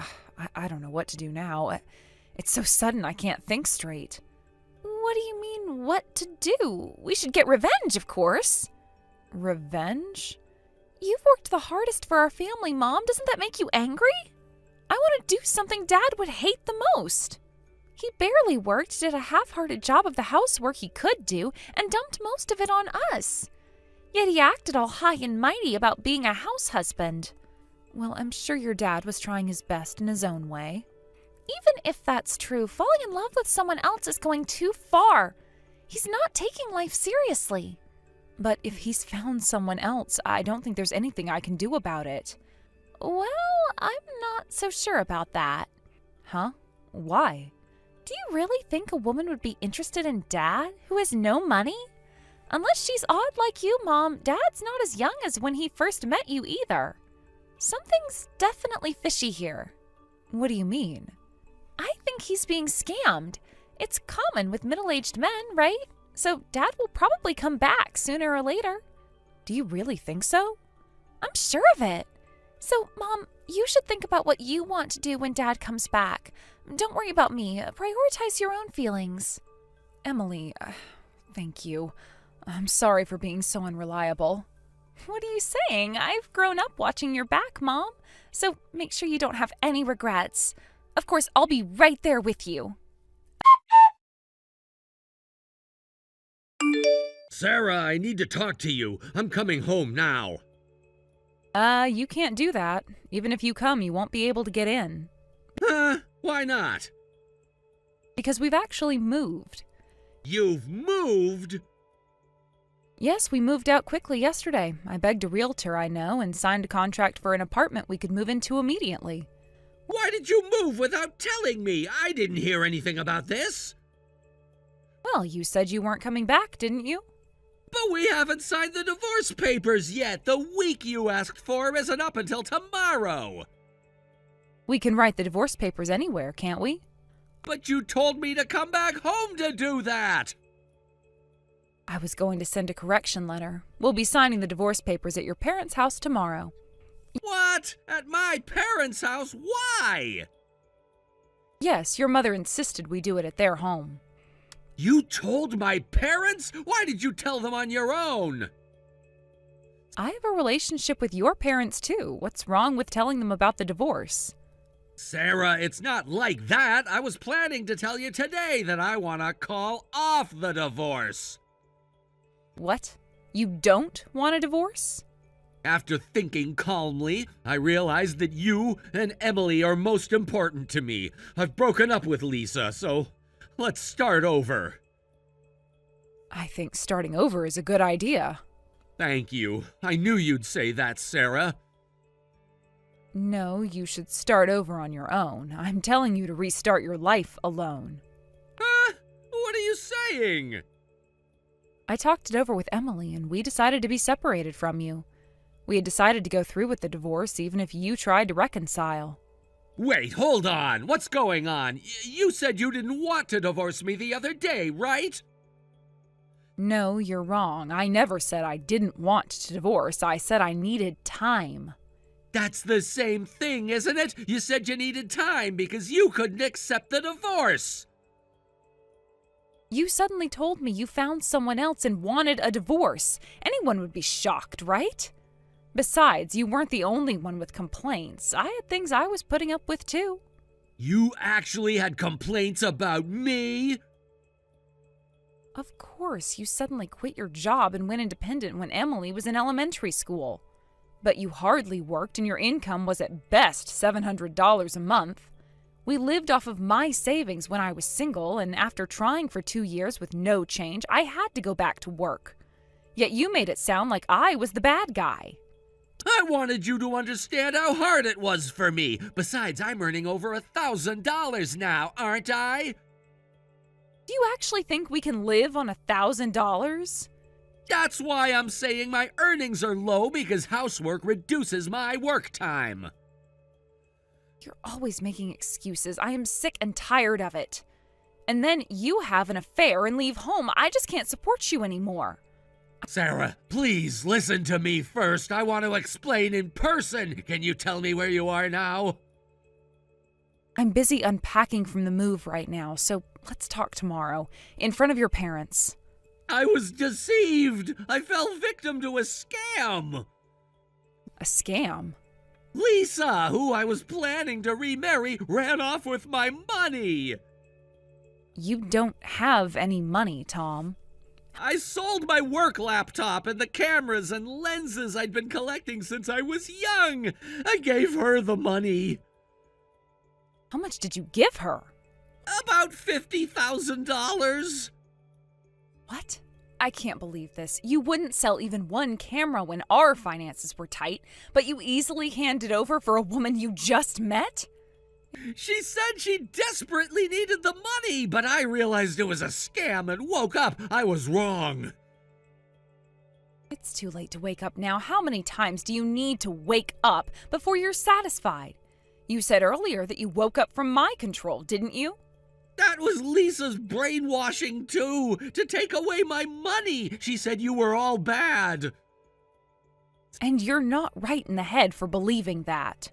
I don't know what to do now. It's so sudden I can't think straight. What do you mean, what to do? We should get revenge, of course. Revenge? You've worked the hardest for our family, Mom. Doesn't that make you angry? I want to do something Dad would hate the most. He barely worked, did a half-hearted job of the housework he could do, and dumped most of it on us. Yet he acted all high and mighty about being a house husband. Well, I'm sure your dad was trying his best in his own way. Even if that's true, falling in love with someone else is going too far. He's not taking life seriously. But if he's found someone else, I don't think there's anything I can do about it. Well, I'm not so sure about that. Huh? Why? Do you really think a woman would be interested in Dad, who has no money? Unless she's odd like you, Mom, Dad's not as young as when he first met you either. Something's definitely fishy here. What do you mean? I think he's being scammed. It's common with middle-aged men, right? So Dad will probably come back sooner or later. Do you really think so? I'm sure of it. So, Mom, you should think about what you want to do when Dad comes back. Don't worry about me. Prioritize your own feelings. Emily, thank you. I'm sorry for being so unreliable. What are you saying? I've grown up watching your back, Mom. So make sure you don't have any regrets. Of course, I'll be right there with you. Sarah, I need to talk to you. I'm coming home now. You can't do that. Even if you come, you won't be able to get in. Why not? Because we've actually moved. You've moved? Yes, we moved out quickly yesterday. I begged a realtor I know and signed a contract for an apartment we could move into immediately. Why did you move without telling me? I didn't hear anything about this. Well, you said you weren't coming back, didn't you? But we haven't signed the divorce papers yet. The week you asked for isn't up until tomorrow. We can write the divorce papers anywhere, can't we? But you told me to come back home to do that. I was going to send a correction letter. We'll be signing the divorce papers at your parents' house tomorrow. What? At my parents' house? Why? Yes, your mother insisted we do it at their home. You told my parents? Why did you tell them on your own? I have a relationship with your parents, too. What's wrong with telling them about the divorce? Sarah, it's not like that. I was planning to tell you today that I want to call off the divorce. What? You don't want a divorce? After thinking calmly, I realized that you and Emily are most important to me. I've broken up with Lisa, so let's start over. I think starting over is a good idea. Thank you. I knew you'd say that, Sarah. No, you should start over on your own. I'm telling you to restart your life alone. Huh? What are you saying? I talked it over with Emily, and we decided to be separated from you. We had decided to go through with the divorce, even if you tried to reconcile. Wait, hold on. What's going on? You said you didn't want to divorce me the other day, right? No, you're wrong. I never said I didn't want to divorce. I said I needed time. That's the same thing, isn't it? You said you needed time because you couldn't accept the divorce. You suddenly told me you found someone else and wanted a divorce. Anyone would be shocked, right? Besides, you weren't the only one with complaints. I had things I was putting up with, too. You actually had complaints about me? Of course, you suddenly quit your job and went independent when Emily was in elementary school. But you hardly worked and your income was at best $700 a month. We lived off of my savings when I was single, and after trying for 2 years with no change, I had to go back to work. Yet you made it sound like I was the bad guy. I wanted you to understand how hard it was for me. Besides, I'm earning over $1,000 now, aren't I? Do you actually think we can live on $1,000? That's why I'm saying my earnings are low, because housework reduces my work time. You're always making excuses. I am sick and tired of it. And then you have an affair and leave home. I just can't support you anymore. Sarah, please listen to me first. I want to explain in person. Can you tell me where you are now? I'm busy unpacking from the move right now, so let's talk tomorrow, in front of your parents. I was deceived. I fell victim to a scam. A scam? Lisa, who I was planning to remarry, ran off with my money. You don't have any money, Tom. I sold my work laptop and the cameras and lenses I'd been collecting since I was young. I gave her the money. How much did you give her? About $50,000. What? I can't believe this. You wouldn't sell even one camera when our finances were tight, but you easily handed over for a woman you just met? She said she desperately needed the money, but I realized it was a scam and woke up. I was wrong. It's too late to wake up now. How many times do you need to wake up before you're satisfied? You said earlier that you woke up from my control, didn't you? That was Lisa's brainwashing, too, to take away my money. She said you were all bad. And you're not right in the head for believing that.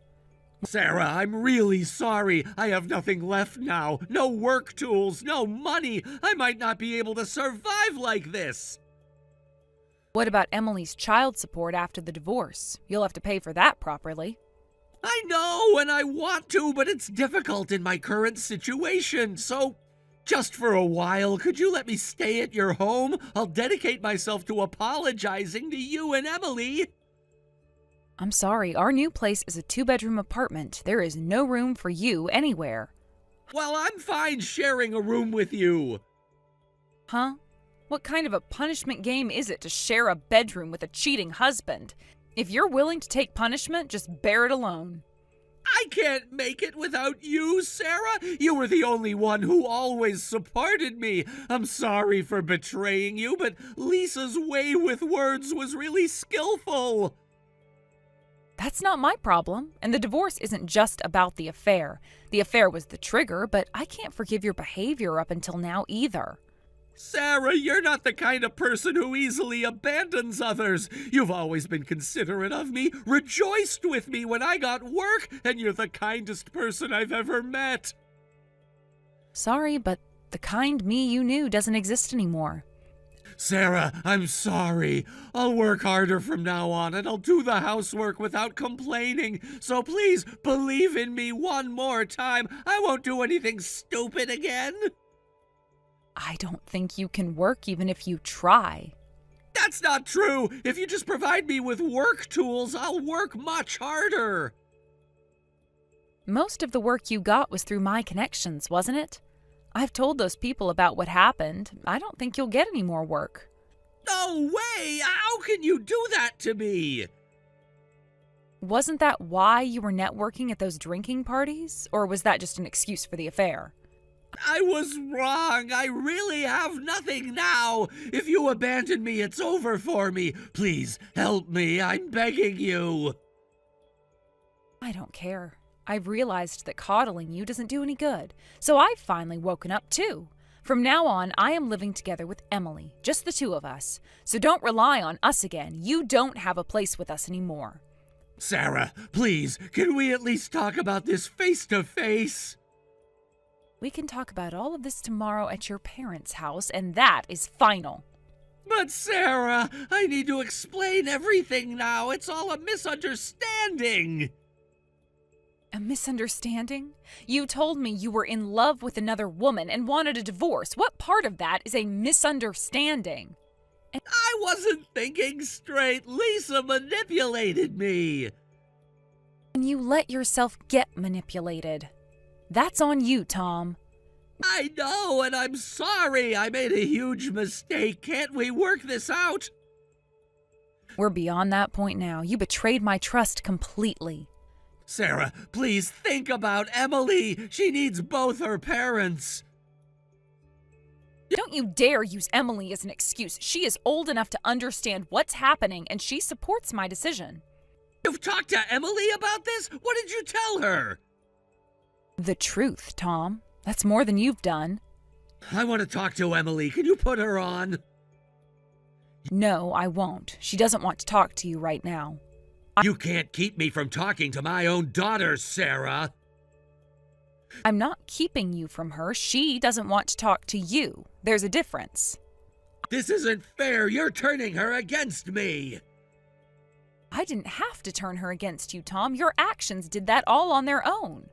Sarah, I'm really sorry. I have nothing left now. No work tools, no money. I might not be able to survive like this. What about Emily's child support after the divorce? You'll have to pay for that properly. I know, and I want to, but it's difficult in my current situation. So, just for a while, could you let me stay at your home? I'll dedicate myself to apologizing to you and Emily. I'm sorry, our new place is a 2-bedroom apartment. There is no room for you anywhere. Well, I'm fine sharing a room with you. Huh? What kind of a punishment game is it to share a bedroom with a cheating husband? If you're willing to take punishment, just bear it alone. I can't make it without you, Sarah. You were the only one who always supported me. I'm sorry for betraying you, but Lisa's way with words was really skillful. That's not my problem, and the divorce isn't just about the affair. The affair was the trigger, but I can't forgive your behavior up until now either. Sarah, you're not the kind of person who easily abandons others. You've always been considerate of me, rejoiced with me when I got work, and you're the kindest person I've ever met. Sorry, but the kind me you knew doesn't exist anymore. Sarah, I'm sorry. I'll work harder from now on, and I'll do the housework without complaining. So please believe in me one more time. I won't do anything stupid again. I don't think you can work even if you try. That's not true. If you just provide me with work tools, I'll work much harder. Most of the work you got was through my connections, wasn't it? I've told those people about what happened. I don't think you'll get any more work. No way! How can you do that to me? Wasn't that why you were networking at those drinking parties? Or was that just an excuse for the affair? I was wrong. I really have nothing now. If you abandon me, it's over for me. Please help me. I'm begging you. I don't care. I've realized that coddling you doesn't do any good, so I've finally woken up too. From now on, I am living together with Emily, just the two of us. So don't rely on us again. You don't have a place with us anymore. Sarah, please, can we at least talk about this face to face? We can talk about all of this tomorrow at your parents' house, and that is final. But Sarah, I need to explain everything now. It's all a misunderstanding. A misunderstanding? You told me you were in love with another woman and wanted a divorce. What part of that is a misunderstanding? I wasn't thinking straight. Lisa manipulated me. And you let yourself get manipulated. That's on you, Tom. I know, and I'm sorry. I made a huge mistake. Can't we work this out? We're beyond that point now. You betrayed my trust completely. Sarah, please think about Emily. She needs both her parents. Don't you dare use Emily as an excuse. She is old enough to understand what's happening, and she supports my decision. You've talked to Emily about this? What did you tell her? The truth, Tom. That's more than you've done. I want to talk to Emily. Can you put her on? No, I won't. She doesn't want to talk to you right now. You can't keep me from talking to my own daughter, Sarah. I'm not keeping you from her. She doesn't want to talk to you. There's a difference. This isn't fair. You're turning her against me. I didn't have to turn her against you, Tom. Your actions did that all on their own.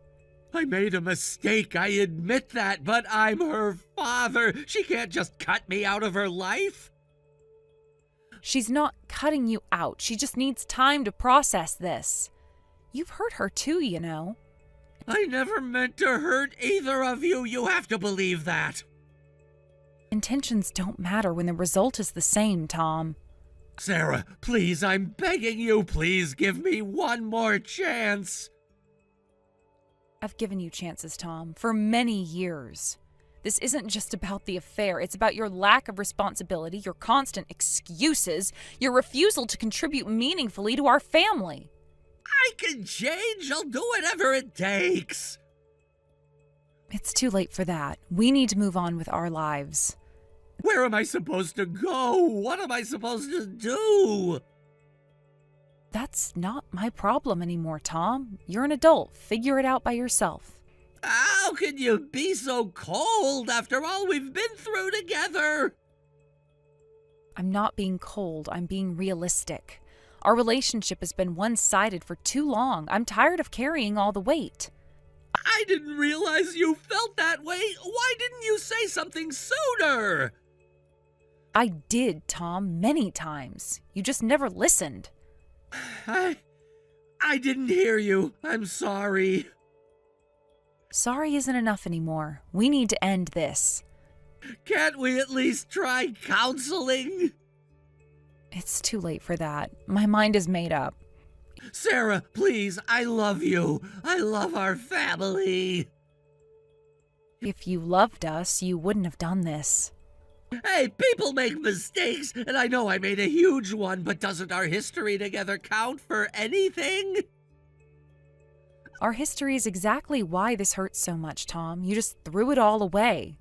I made a mistake, I admit that, but I'm her father. She can't just cut me out of her life. She's not cutting you out. She just needs time to process this. You've hurt her too, you know. I never meant to hurt either of you. You have to believe that. Intentions don't matter when the result is the same, Tom. Sarah, please, I'm begging you, please give me one more chance. I've given you chances, Tom, for many years. This isn't just about the affair. It's about your lack of responsibility, your constant excuses, your refusal to contribute meaningfully to our family. I can change. I'll do whatever it takes. It's too late for that. We need to move on with our lives. Where am I supposed to go? What am I supposed to do? That's not my problem anymore, Tom. You're an adult. Figure it out by yourself. How can you be so cold after all we've been through together? I'm not being cold. I'm being realistic. Our relationship has been one-sided for too long. I'm tired of carrying all the weight. I didn't realize you felt that way. Why didn't you say something sooner? I did, Tom, many times. You just never listened. I didn't hear you. I'm sorry. Sorry isn't enough anymore. We need to end this. Can't we at least try counseling? It's too late for that. My mind is made up. Sarah, please, I love you. I love our family. If you loved us, you wouldn't have done this. Hey, people make mistakes, and I know I made a huge one, but doesn't our history together count for anything? Our history is exactly why this hurts so much, Tom. You just threw it all away.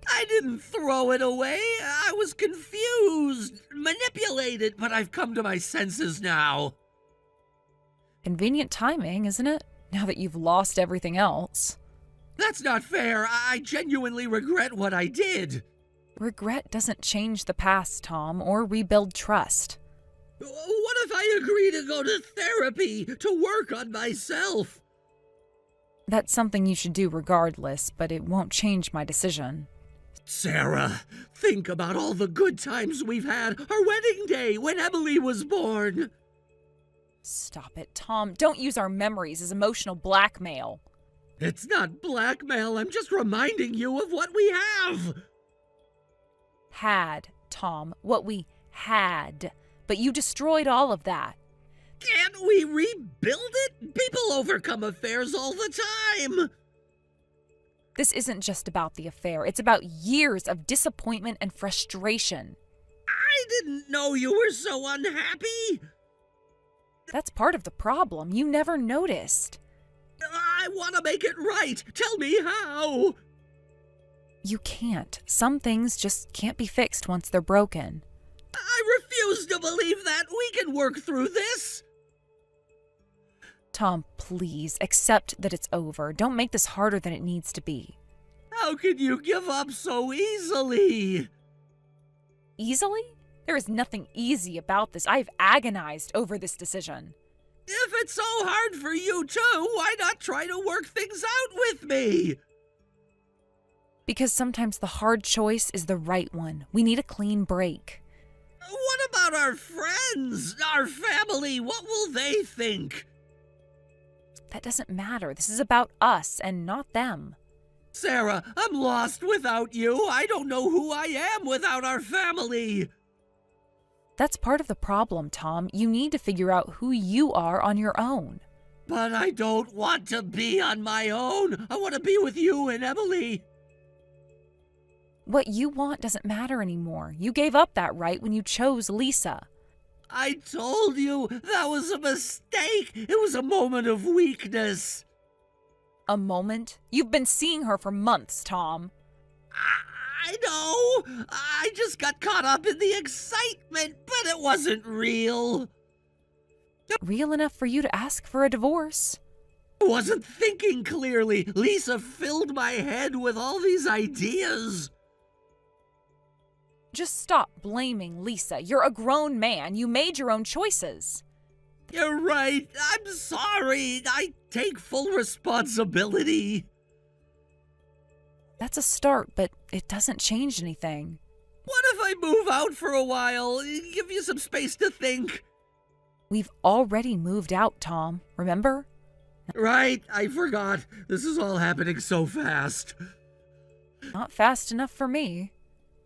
I didn't throw it away. I was confused, manipulated, but I've come to my senses now. Convenient timing, isn't it? Now that you've lost everything else. That's not fair. I genuinely regret what I did. Regret doesn't change the past, Tom, or rebuild trust. What if I agree to go to therapy, to work on myself? That's something you should do regardless, but it won't change my decision. Sarah, think about all the good times we've had. Our wedding day, when Emily was born. Stop it, Tom. Don't use our memories as emotional blackmail. It's not blackmail. I'm just reminding you of what we have. Had, Tom, what we had. But you destroyed all of that. Can't we rebuild it? People overcome affairs all the time. This isn't just about the affair. It's about years of disappointment and frustration. I didn't know you were so unhappy. That's part of the problem. You never noticed. I want to make it right. Tell me how. You can't. Some things just can't be fixed once they're broken. I refuse to believe that. We can work through this. Tom, please, accept that it's over. Don't make this harder than it needs to be. How can you give up so easily? Easily? There is nothing easy about this. I've agonized over this decision. If it's so hard for you too, why not try to work things out with me? Because sometimes the hard choice is the right one. We need a clean break. What about our friends, our family? What will they think? That doesn't matter. This is about us and not them. Sarah, I'm lost without you. I don't know who I am without our family. That's part of the problem, Tom. You need to figure out who you are on your own. But I don't want to be on my own. I want to be with you and Emily. What you want doesn't matter anymore. You gave up that right when you chose Lisa. I told you that was a mistake. It was a moment of weakness. A moment? You've been seeing her for months, Tom. I know. I just got caught up in the excitement, but it wasn't real. Real enough for you to ask for a divorce. I wasn't thinking clearly. Lisa filled my head with all these ideas. Just stop blaming Lisa. You're a grown man. You made your own choices. You're right. I'm sorry. I take full responsibility. That's a start, but it doesn't change anything. What if I move out for a while? Give you some space to think. We've already moved out, Tom. Remember? Right, I forgot. This is all happening so fast. Not fast enough for me.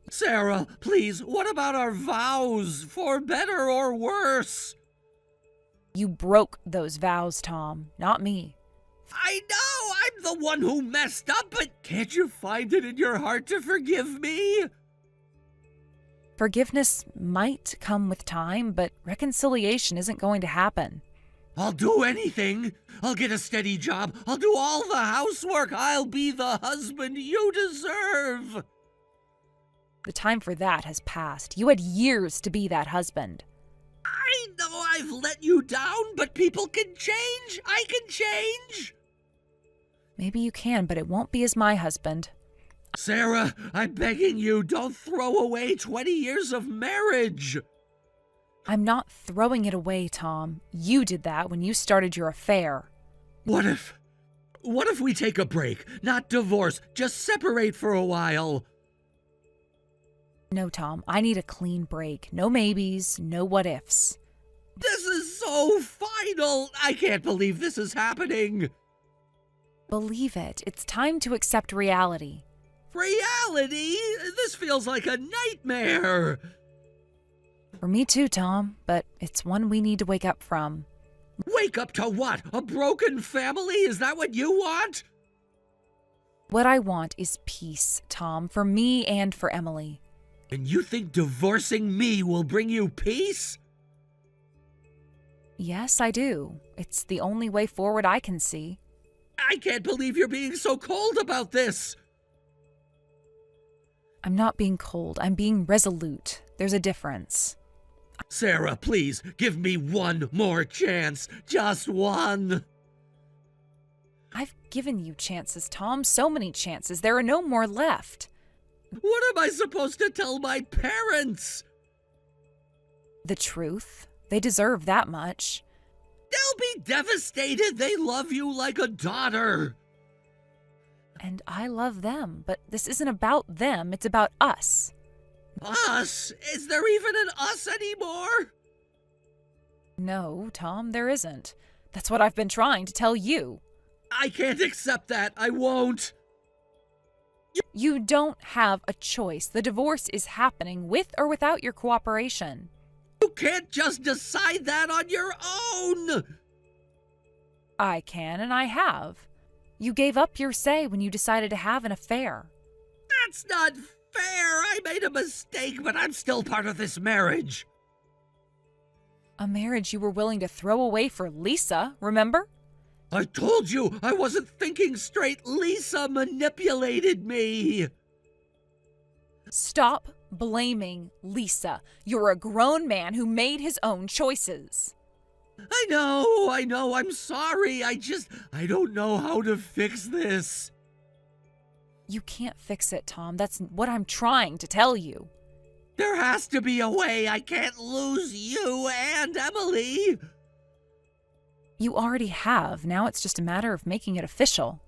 Sarah, please, what about our vows? For better or worse? You broke those vows, Tom, not me. I know I'm the one who messed up, but can't you find it in your heart to forgive me? Forgiveness might come with time, but reconciliation isn't going to happen. I'll do anything. I'll get a steady job. I'll do all the housework. I'll be the husband you deserve. The time for that has passed. You had years to be that husband. I know I've let you down, but people can change. I can change. Maybe you can, but it won't be as my husband. Sarah, I'm begging you, don't throw away 20 years of marriage. I'm not throwing it away, Tom. You did that when you started your affair. What if we take a break? Not divorce, just separate for a while. No, Tom, I need a clean break. No maybes, no what-ifs. This is so final. I can't believe this is happening. Believe it. It's time to accept reality. Reality? This feels like a nightmare. For me too, Tom, but it's one we need to wake up from. Wake up to what? A broken family? Is that what you want? What I want is peace, Tom, for me and for Emily. And you think divorcing me will bring you peace? Yes, I do. It's the only way forward I can see. I can't believe you're being so cold about this. I'm not being cold. I'm being resolute. There's a difference. Sarah, please, give me one more chance. Just one. I've given you chances, Tom. So many chances. There are no more left. What am I supposed to tell my parents? The truth. They deserve that much. They'll be devastated. They love you like a daughter. And I love them, but this isn't about them. It's about us. Us? Is there even an us anymore? No, Tom, there isn't. That's what I've been trying to tell you. I can't accept that. I won't. You don't have a choice. The divorce is happening with or without your cooperation. You can't just decide that on your own. I can, and I have. You gave up your say when you decided to have an affair. That's not fair. I made a mistake, but I'm still part of this marriage. A marriage you were willing to throw away for Lisa, remember? I told you I wasn't thinking straight. Lisa manipulated me. Stop blaming Lisa. You're a grown man who made his own choices. I know. I'm sorry. I don't know how to fix this. You can't fix it, Tom. That's what I'm trying to tell you. There has to be a way. I can't lose you and Emily. You already have. Now it's just a matter of making it official.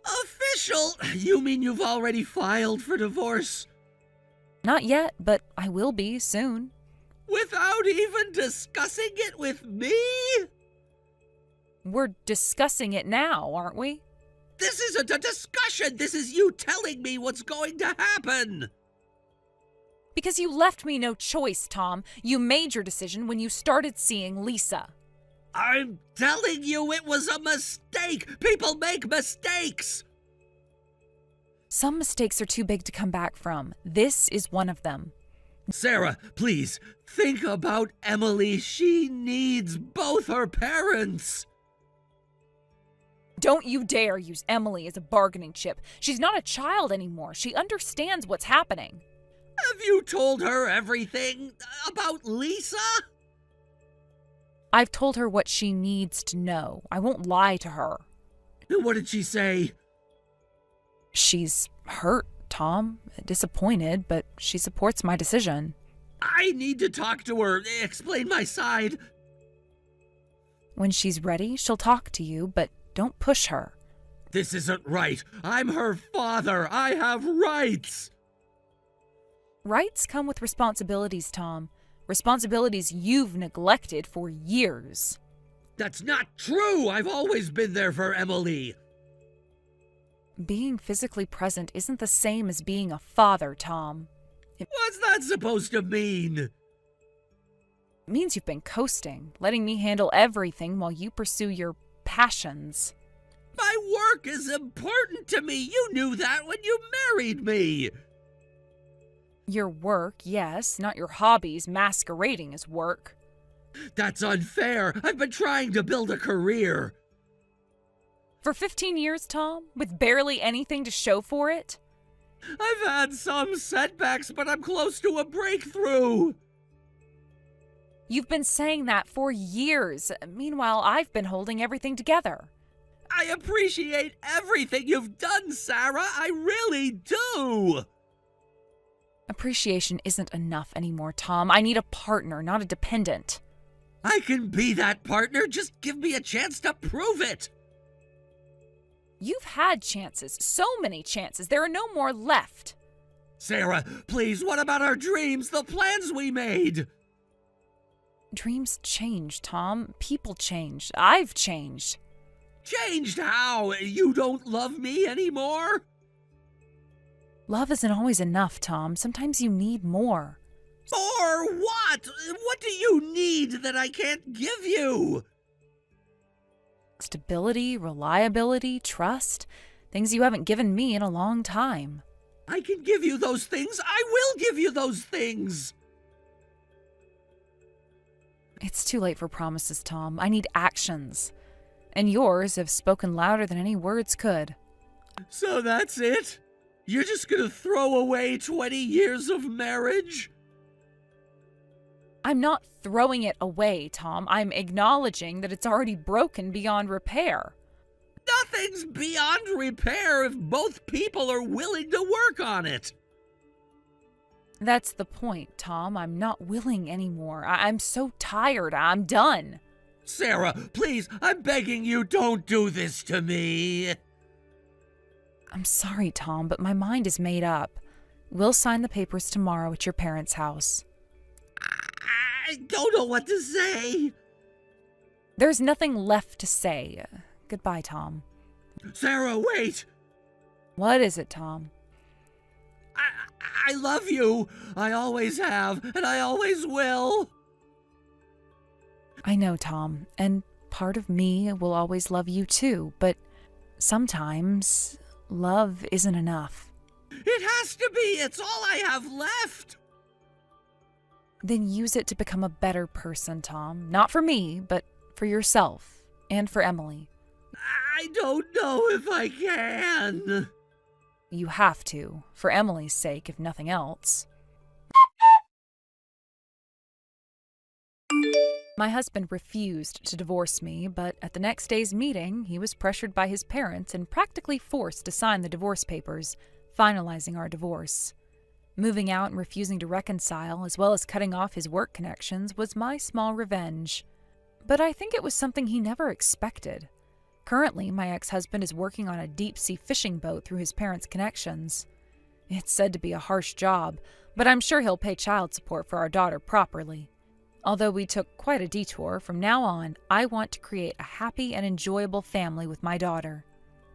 Official? You mean you've already filed for divorce? Not yet, but I will be soon. Without even discussing it with me? We're discussing it now, aren't we? This isn't a discussion. This is you telling me what's going to happen. Because you left me no choice, Tom. You made your decision when you started seeing Lisa. I'm telling you it was a mistake. People make mistakes. Some mistakes are too big to come back from. This is one of them. Sarah, please, think about Emily. She needs both her parents. Don't you dare use Emily as a bargaining chip. She's not a child anymore. She understands what's happening. Have you told her everything about Lisa? I've told her what she needs to know. I won't lie to her. What did she say? She's hurt, Tom. Disappointed, but she supports my decision. I need to talk to her, explain my side. When she's ready, she'll talk to you, but don't push her. This isn't right. I'm her father. I have rights. Rights come with responsibilities, Tom. Responsibilities you've neglected for years. That's not true. I've always been there for Emily. Being physically present isn't the same as being a father, Tom. What's that supposed to mean? It means you've been coasting, letting me handle everything while you pursue your passions. My work is important to me. You knew that when you married me. Your work, yes, not your hobbies masquerading as work. That's unfair. I've been trying to build a career. For 15 years, Tom, with barely anything to show for it? I've had some setbacks, but I'm close to a breakthrough. You've been saying that for years. Meanwhile, I've been holding everything together. I appreciate everything you've done, Sarah. I really do. Appreciation isn't enough anymore, Tom. I need a partner, not a dependent. I can be that partner. Just give me a chance to prove it. You've had chances, so many chances. There are no more left. Sarah, please, what about our dreams, the plans we made? Dreams change, Tom. People change. I've changed. Changed how? You don't love me anymore? Love isn't always enough, Tom. Sometimes you need more. More what? What do you need that I can't give you? Stability, reliability, trust. Things you haven't given me in a long time. I can give you those things. I will give you those things. It's too late for promises, Tom. I need actions. And yours have spoken louder than any words could. So that's it? You're just gonna throw away 20 years of marriage? I'm not throwing it away, Tom. I'm acknowledging that it's already broken beyond repair. Nothing's beyond repair if both people are willing to work on it. That's the point, Tom. I'm not willing anymore. I'm so tired. I'm done. Sarah, please, I'm begging you, don't do this to me. I'm sorry, Tom, but my mind is made up. We'll sign the papers tomorrow at your parents' house. I don't know what to say. There's nothing left to say. Goodbye, Tom. Sarah, wait. What is it, Tom? I love you. I always have, and I always will. I know, Tom, and part of me will always love you too, but sometimes love isn't enough. It has to be. It's all I have left. Then use it to become a better person, Tom. Not for me, but for yourself and for Emily. I don't know if I can. You have to, for Emily's sake, if nothing else. My husband refused to divorce me, but at the next day's meeting, he was pressured by his parents and practically forced to sign the divorce papers, finalizing our divorce. Moving out and refusing to reconcile, as well as cutting off his work connections, was my small revenge. But I think it was something he never expected. Currently, my ex-husband is working on a deep-sea fishing boat through his parents' connections. It's said to be a harsh job, but I'm sure he'll pay child support for our daughter properly. Although we took quite a detour, from now on, I want to create a happy and enjoyable family with my daughter.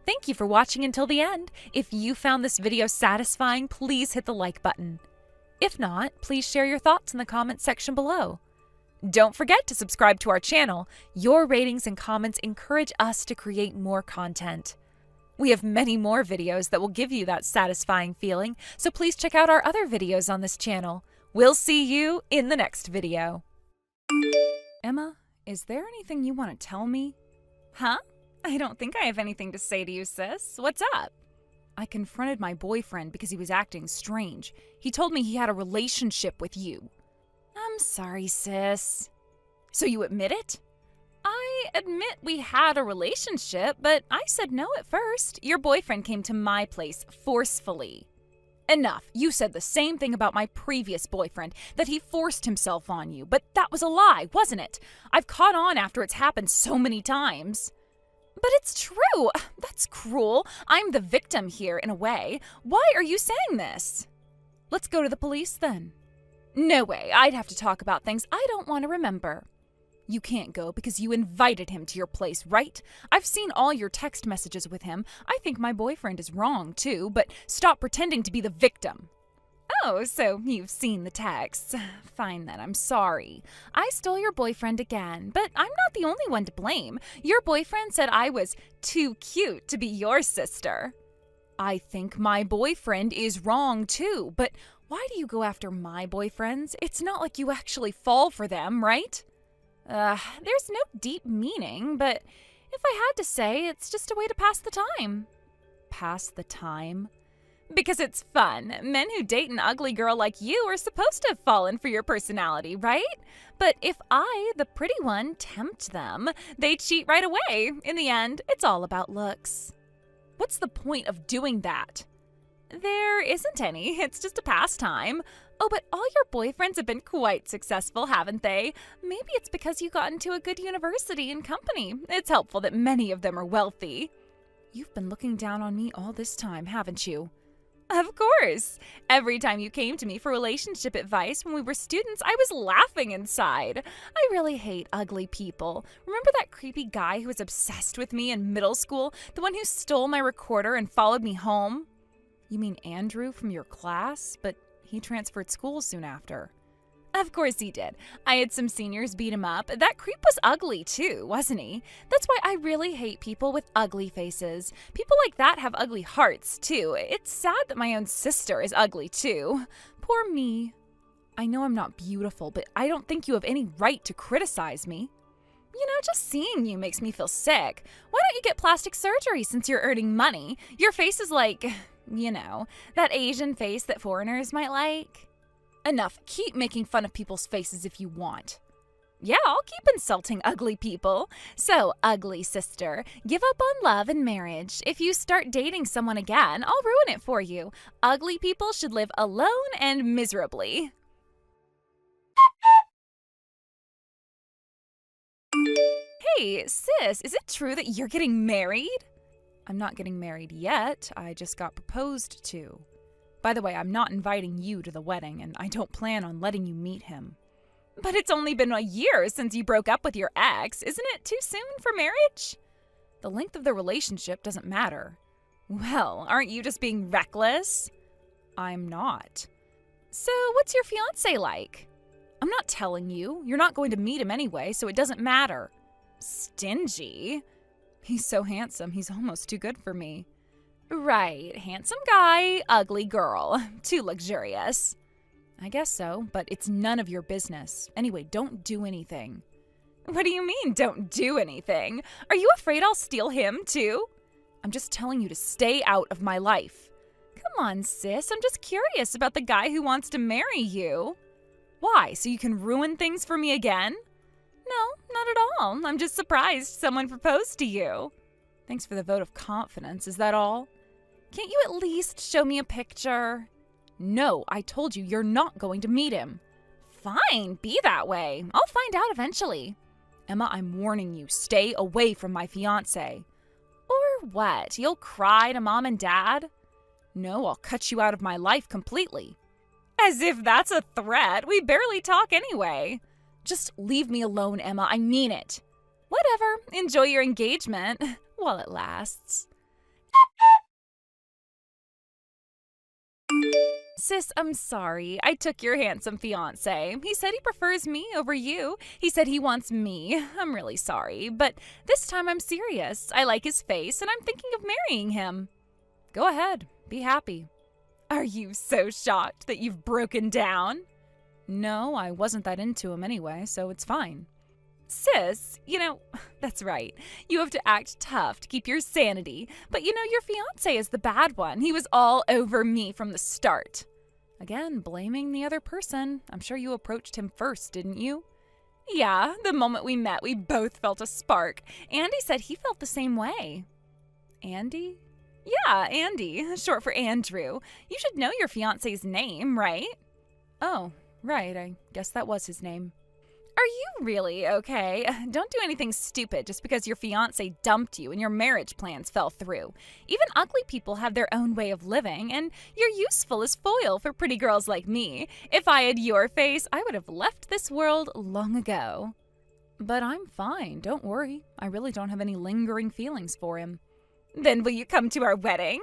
Thank you for watching until the end. If you found this video satisfying, please hit the like button. If not, please share your thoughts in the comments section below. Don't forget to subscribe to our channel. Your ratings and comments encourage us to create more content. We have many more videos that will give you that satisfying feeling, so please check out our other videos on this channel. We'll see you in the next video. Emma, is there anything you want to tell me? Huh? I don't think I have anything to say to you, sis. What's up? I confronted my boyfriend because he was acting strange. He told me he had a relationship with you. I'm sorry, sis. So you admit it? I admit we had a relationship, but I said no at first. Your boyfriend came to my place forcefully. Enough. You said the same thing about my previous boyfriend, that he forced himself on you, but that was a lie, wasn't it? I've caught on after it's happened so many times. But it's true. That's cruel. I'm the victim here in a way. Why are you saying this? Let's go to the police then. No way. I'd have to talk about things I don't want to remember. You can't go because you invited him to your place, right? I've seen all your text messages with him. I think my boyfriend is wrong too, but stop pretending to be the victim. Oh, so you've seen the texts. Fine then, I'm sorry. I stole your boyfriend again, but I'm not the only one to blame. Your boyfriend said I was too cute to be your sister. I think my boyfriend is wrong too, but why do you go after my boyfriends? It's not like you actually fall for them, right? There's no deep meaning, but if I had to say, it's just a way to pass the time. Pass the time? Because it's fun. Men who date an ugly girl like you are supposed to have fallen for your personality, right? But if I, the pretty one, tempt them, they cheat right away. In the end, it's all about looks. What's the point of doing that? There isn't any. It's just a pastime. Oh, but all your boyfriends have been quite successful, haven't they? Maybe it's because you got into a good university and company. It's helpful that many of them are wealthy. You've been looking down on me all this time, haven't you? Of course. Every time you came to me for relationship advice when we were students, I was laughing inside. I really hate ugly people. Remember that creepy guy who was obsessed with me in middle school? The one who stole my recorder and followed me home? You mean Andrew from your class? But he transferred schools soon after. Of course he did. I had some seniors beat him up. That creep was ugly too, wasn't he? That's why I really hate people with ugly faces. People like that have ugly hearts too. It's sad that my own sister is ugly too. Poor me. I know I'm not beautiful, but I don't think you have any right to criticize me. You know, just seeing you makes me feel sick. Why don't you get plastic surgery since you're earning money? Your face is like, you know, that Asian face that foreigners might like. Enough. Keep making fun of people's faces if you want. Yeah, I'll keep insulting ugly people. So, ugly sister, give up on love and marriage. If you start dating someone again, I'll ruin it for you. Ugly people should live alone and miserably. Hey, sis, is it true that you're getting married? I'm not getting married yet. I just got proposed to. By the way, I'm not inviting you to the wedding, and I don't plan on letting you meet him. But it's only been a year since you broke up with your ex. Isn't it too soon for marriage? The length of the relationship doesn't matter. Well, aren't you just being reckless? I'm not. So what's your fiancé like? I'm not telling you. You're not going to meet him anyway, so it doesn't matter. Stingy? He's so handsome, he's almost too good for me. Right, handsome guy, ugly girl. Too luxurious. I guess so, but it's none of your business. Anyway, don't do anything. What do you mean, don't do anything? Are you afraid I'll steal him, too? I'm just telling you to stay out of my life. Come on, sis, I'm just curious about the guy who wants to marry you. Why, so you can ruin things for me again? No, not at all. I'm just surprised someone proposed to you. Thanks for the vote of confidence, is that all? Can't you at least show me a picture? No, I told you you're not going to meet him. Fine, be that way. I'll find out eventually. Emma, I'm warning you, stay away from my fiancé. Or what? You'll cry to mom and dad? No, I'll cut you out of my life completely. As if that's a threat. We barely talk anyway. Just leave me alone, Emma. I mean it. Whatever. Enjoy your engagement while it lasts. Sis, I'm sorry. I took your handsome fiancé. He said he prefers me over you. He said he wants me. I'm really sorry, but this time I'm serious. I like his face, and I'm thinking of marrying him. Go ahead. Be happy. Are you so shocked that you've broken down? No, I wasn't that into him anyway, so it's fine. Sis, that's right. You have to act tough to keep your sanity. But your fiancé is the bad one. He was all over me from the start. Again, blaming the other person. I'm sure you approached him first, didn't you? Yeah, the moment we met, we both felt a spark. Andy said he felt the same way. Andy? Yeah, Andy, short for Andrew. You should know your fiancé's name, right? Oh, right, I guess that was his name. Are you really okay? Don't do anything stupid just because your fiancé dumped you and your marriage plans fell through. Even ugly people have their own way of living, and you're useful as foil for pretty girls like me. If I had your face, I would have left this world long ago. But I'm fine, don't worry. I really don't have any lingering feelings for him. Then will you come to our wedding?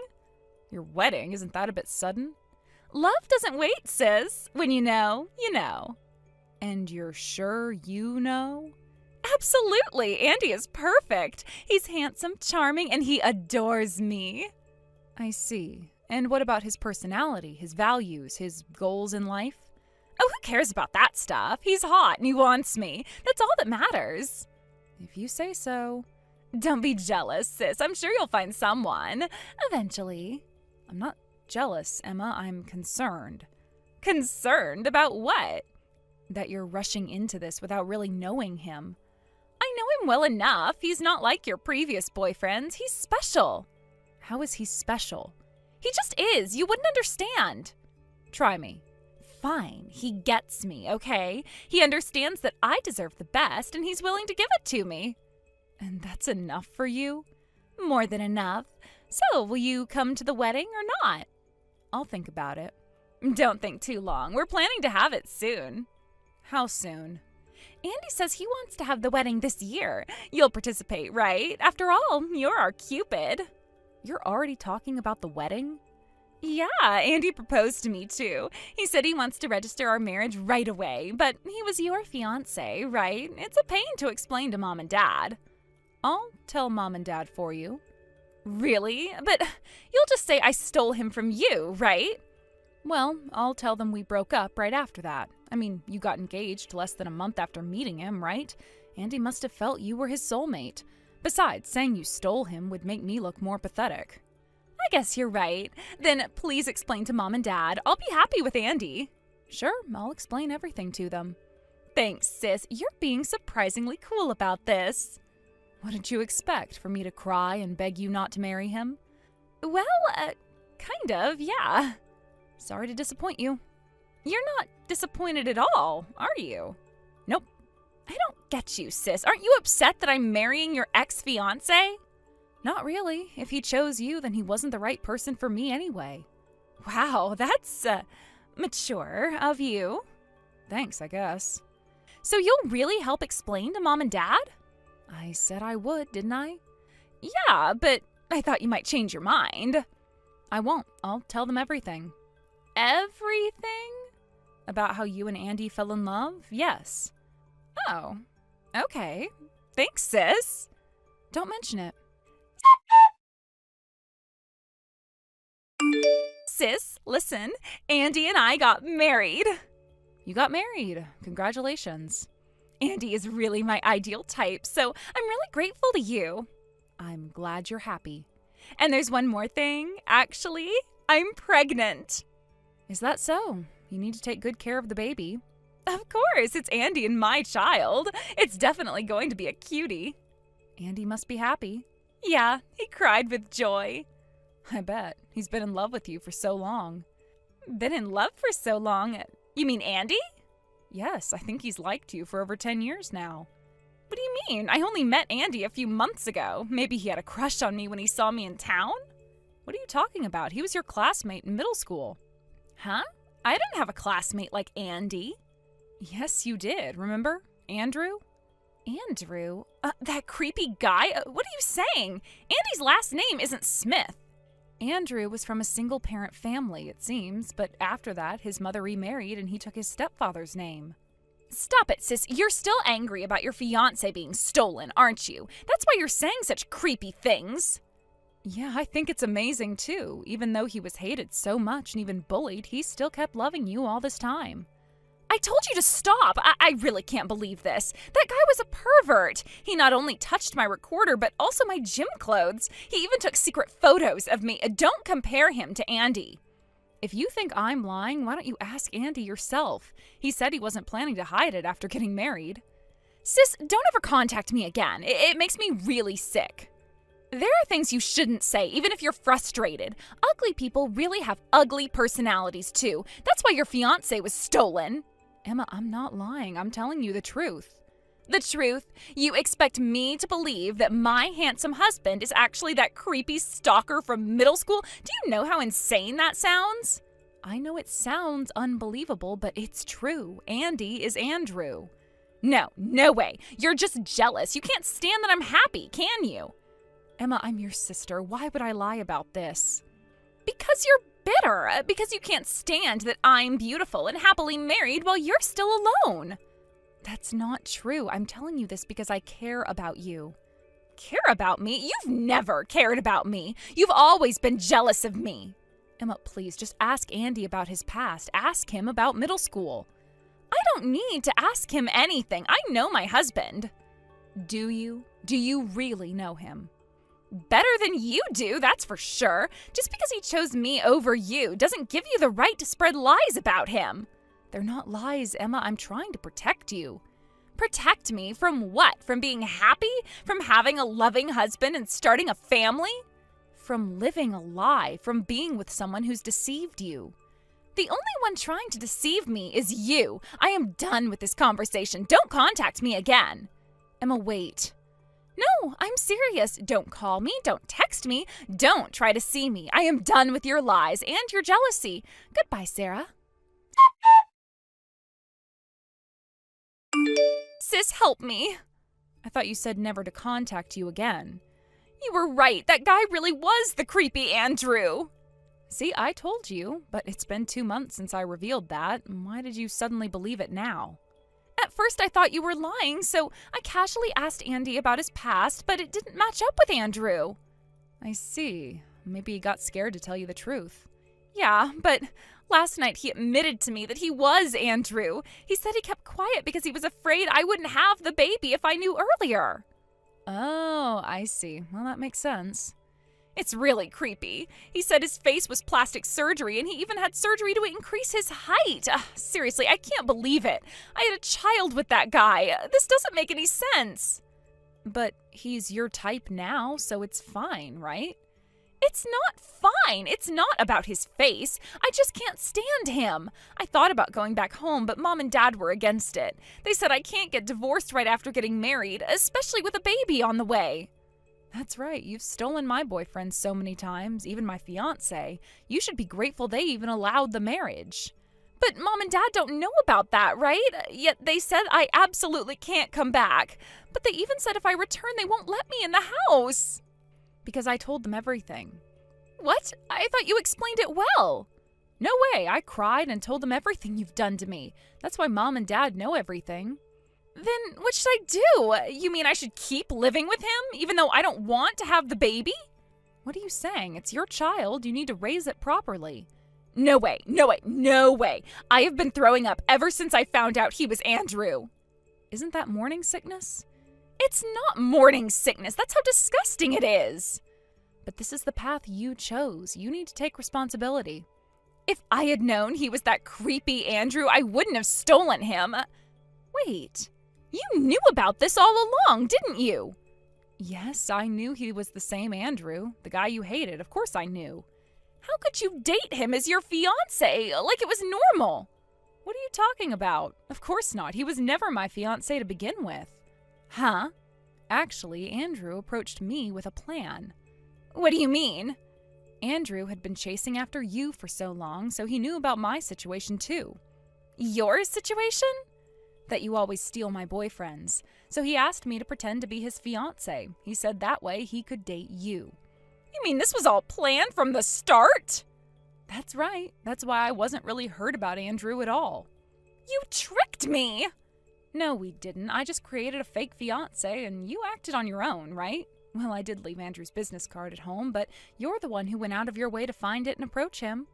Your wedding? Isn't that a bit sudden? Love doesn't wait, sis. When you know, you know. And you're sure you know? Absolutely. Andy is perfect. He's handsome, charming, and he adores me. I see. And what about his personality, his values, his goals in life? Oh, who cares about that stuff? He's hot and he wants me. That's all that matters. If you say so. Don't be jealous, sis. I'm sure you'll find someone. Eventually. I'm not jealous, Emma. I'm concerned. Concerned? About what? That you're rushing into this without really knowing him. I know him well enough. He's not like your previous boyfriends. He's special. How is he special? He just is. You wouldn't understand. Try me. Fine. He gets me, okay? He understands that I deserve the best, and he's willing to give it to me. And that's enough for you? More than enough. So, will you come to the wedding or not? I'll think about it. Don't think too long. We're planning to have it soon. How soon? Andy says he wants to have the wedding this year. You'll participate, right? After all, you're our Cupid. You're already talking about the wedding? Yeah, Andy proposed to me too. He said he wants to register our marriage right away, but he was your fiancé, right? It's a pain to explain to Mom and Dad. I'll tell Mom and Dad for you. Really? But you'll just say I stole him from you, right? Well, I'll tell them we broke up right after that. I mean, you got engaged less than a month after meeting him, right? Andy must have felt you were his soulmate. Besides, saying you stole him would make me look more pathetic. I guess you're right. Then please explain to Mom and Dad. I'll be happy with Andy. Sure, I'll explain everything to them. Thanks, sis. You're being surprisingly cool about this. What did you expect? For me to cry and beg you not to marry him? Well, kind of, yeah. Sorry to disappoint you. You're not disappointed at all, are you? Nope. I don't get you, sis. Aren't you upset that I'm marrying your ex-fiancé? Not really. If he chose you, then he wasn't the right person for me anyway. Wow, that's, mature of you. Thanks, I guess. So you'll really help explain to Mom and Dad? I said I would, didn't I? Yeah, but I thought you might change your mind. I won't. I'll tell them everything. Everything? About how you and Andy fell in love? Yes. Oh, okay. Thanks, sis. Don't mention it. Sis, listen. Andy and I got married. You got married. Congratulations. Andy is really my ideal type, so I'm really grateful to you. I'm glad you're happy. And there's one more thing. Actually, I'm pregnant. Is that so? You need to take good care of the baby. Of course, it's Andy and my child. It's definitely going to be a cutie. Andy must be happy. Yeah, he cried with joy. I bet. He's been in love with you for so long. Been in love for so long? You mean Andy? Yes, I think he's liked you for over 10 years now. What do you mean? I only met Andy a few months ago. Maybe he had a crush on me when he saw me in town? What are you talking about? He was your classmate in middle school. Huh? I didn't have a classmate like Andy. Yes, you did. Remember? Andrew? Andrew? That creepy guy? What are you saying? Andy's last name isn't Smith. Andrew was from a single-parent family, it seems, but after that, his mother remarried and he took his stepfather's name. Stop it, sis. You're still angry about your fiancé being stolen, aren't you? That's why you're saying such creepy things. Yeah, I think it's amazing, too. Even though he was hated so much and even bullied, he still kept loving you all this time. I told you to stop. I really can't believe this. That guy was a pervert. He not only touched my recorder, but also my gym clothes. He even took secret photos of me. Don't compare him to Andy. If you think I'm lying, why don't you ask Andy yourself? He said he wasn't planning to hide it after getting married. Sis, don't ever contact me again. It makes me really sick. There are things you shouldn't say, even if you're frustrated. Ugly people really have ugly personalities, too. That's why your fiancé was stolen. Emma, I'm not lying. I'm telling you the truth. The truth? You expect me to believe that my handsome husband is actually that creepy stalker from middle school? Do you know how insane that sounds? I know it sounds unbelievable, but it's true. Andy is Andrew. No way. You're just jealous. You can't stand that I'm happy, can you? Emma, I'm your sister. Why would I lie about this? Because you're bitter. Because you can't stand that I'm beautiful and happily married while you're still alone. That's not true. I'm telling you this because I care about you. Care about me? You've never cared about me. You've always been jealous of me. Emma, please, just ask Andy about his past. Ask him about middle school. I don't need to ask him anything. I know my husband. Do you? Do you really know him? Better than you do, that's for sure. Just because he chose me over you doesn't give you the right to spread lies about him. They're not lies, Emma. I'm trying to protect you. Protect me from what? From being happy? From having a loving husband and starting a family? From living a lie, from being with someone who's deceived you. The only one trying to deceive me is you. I am done with this conversation. Don't contact me again. Emma, wait. No, I'm serious. Don't call me. Don't text me. Don't try to see me. I am done with your lies and your jealousy. Goodbye, Sarah. Sis, help me. I thought you said never to contact you again. You were right. That guy really was the creepy Andrew. See, I told you, but it's been 2 months since I revealed that. Why did you suddenly believe it now? At first, I thought you were lying, so I casually asked Andy about his past, but it didn't match up with Andrew. I see. Maybe he got scared to tell you the truth. Yeah, but last night he admitted to me that he was Andrew. He said he kept quiet because he was afraid I wouldn't have the baby if I knew earlier. Oh, I see. Well, that makes sense. It's really creepy. He said his face was plastic surgery, and he even had surgery to increase his height. Seriously, I can't believe it. I had a child with that guy. This doesn't make any sense. But he's your type now, so it's fine, right? It's not fine. It's not about his face. I just can't stand him. I thought about going back home, but Mom and Dad were against it. They said I can't get divorced right after getting married, especially with a baby on the way. That's right. You've stolen my boyfriend so many times, even my fiancé. You should be grateful they even allowed the marriage. But Mom and Dad don't know about that, right? Yet they said I absolutely can't come back. But they even said if I return, they won't let me in the house. Because I told them everything. What? I thought you explained it well. No way. I cried and told them everything you've done to me. That's why Mom and Dad know everything. Then what should I do? You mean I should keep living with him, even though I don't want to have the baby? What are you saying? It's your child. You need to raise it properly. No way, no way, no way. I have been throwing up ever since I found out he was Andrew. Isn't that morning sickness? It's not morning sickness. That's how disgusting it is. But this is the path you chose. You need to take responsibility. If I had known he was that creepy Andrew, I wouldn't have stolen him. Wait. You knew about this all along, didn't you? Yes, I knew he was the same Andrew, the guy you hated. Of course I knew. How could you date him as your fiancé, like it was normal? What are you talking about? Of course not. He was never my fiancé to begin with. Huh? Actually, Andrew approached me with a plan. What do you mean? Andrew had been chasing after you for so long, so he knew about my situation too. Your situation? That you always steal my boyfriends. So he asked me to pretend to be his fiancé. He said that way he could date you. You mean this was all planned from the start? That's right. That's why I wasn't really hurt about Andrew at all. You tricked me! No, we didn't. I just created a fake fiancé and you acted on your own, right? Well, I did leave Andrew's business card at home, but you're the one who went out of your way to find it and approach him.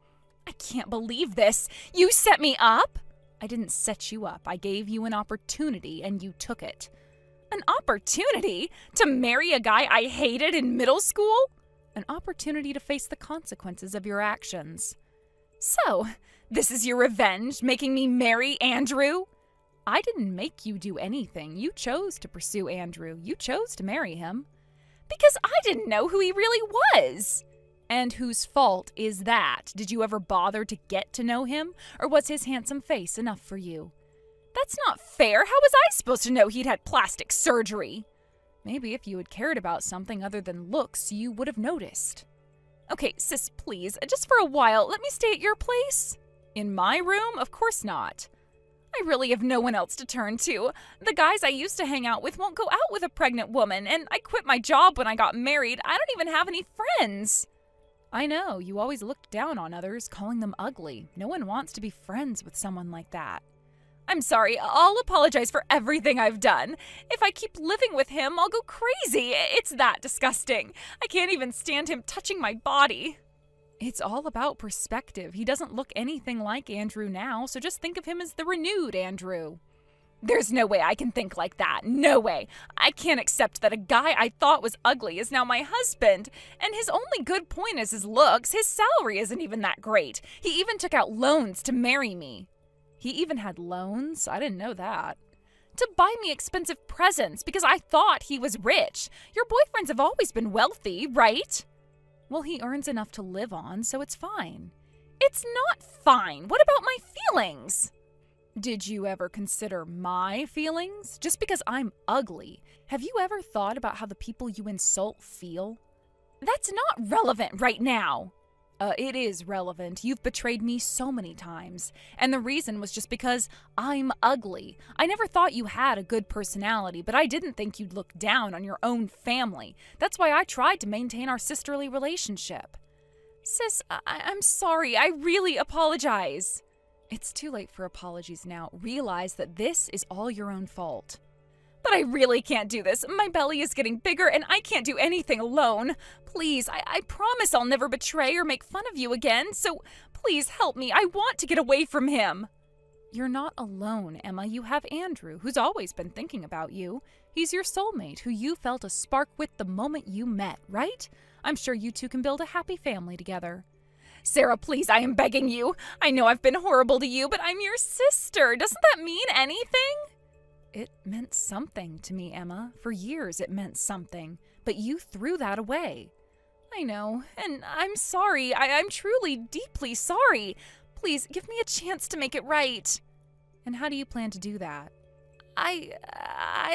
I can't believe this. You set me up? I didn't set you up. I gave you an opportunity and you took it. An opportunity to marry a guy I hated in middle school? An opportunity to face the consequences of your actions. So, this is your revenge, making me marry Andrew? I didn't make you do anything. You chose to pursue Andrew. You chose to marry him. Because I didn't know who he really was. And whose fault is that? Did you ever bother to get to know him? Or was his handsome face enough for you? That's not fair. How was I supposed to know he'd had plastic surgery? Maybe if you had cared about something other than looks, you would have noticed. Okay, sis, please, just for a while, let me stay at your place. In my room? Of course not. I really have no one else to turn to. The guys I used to hang out with won't go out with a pregnant woman, and I quit my job when I got married. I don't even have any friends. I know, you always looked down on others, calling them ugly. No one wants to be friends with someone like that. I'm sorry, I'll apologize for everything I've done. If I keep living with him, I'll go crazy. It's that disgusting. I can't even stand him touching my body. It's all about perspective. He doesn't look anything like Andrew now, so just think of him as the renewed Andrew. There's no way I can think like that. No way. I can't accept that a guy I thought was ugly is now my husband. And his only good point is his looks. His salary isn't even that great. He even took out loans to marry me. He even had loans? I didn't know that. To buy me expensive presents because I thought he was rich. Your boyfriends have always been wealthy, right? Well, he earns enough to live on, so it's fine. It's not fine. What about my feelings? Did you ever consider my feelings? Just because I'm ugly, have you ever thought about how the people you insult feel? That's not relevant right now. It is relevant. You've betrayed me so many times. And the reason was just because I'm ugly. I never thought you had a good personality, but I didn't think you'd look down on your own family. That's why I tried to maintain our sisterly relationship. Sis, I'm sorry. I really apologize. It's too late for apologies now. Realize that this is all your own fault. But I really can't do this. My belly is getting bigger and I can't do anything alone. Please, I promise I'll never betray or make fun of you again. So please help me. I want to get away from him. You're not alone, Emma. You have Andrew, who's always been thinking about you. He's your soulmate, who you felt a spark with the moment you met, right? I'm sure you two can build a happy family together. Sarah, please, I am begging you. I know I've been horrible to you, but I'm your sister. Doesn't that mean anything? It meant something to me, Emma. For years it meant something, but you threw that away. I know, and I'm sorry. I'm truly, deeply sorry. Please, give me a chance to make it right. And how do you plan to do that? I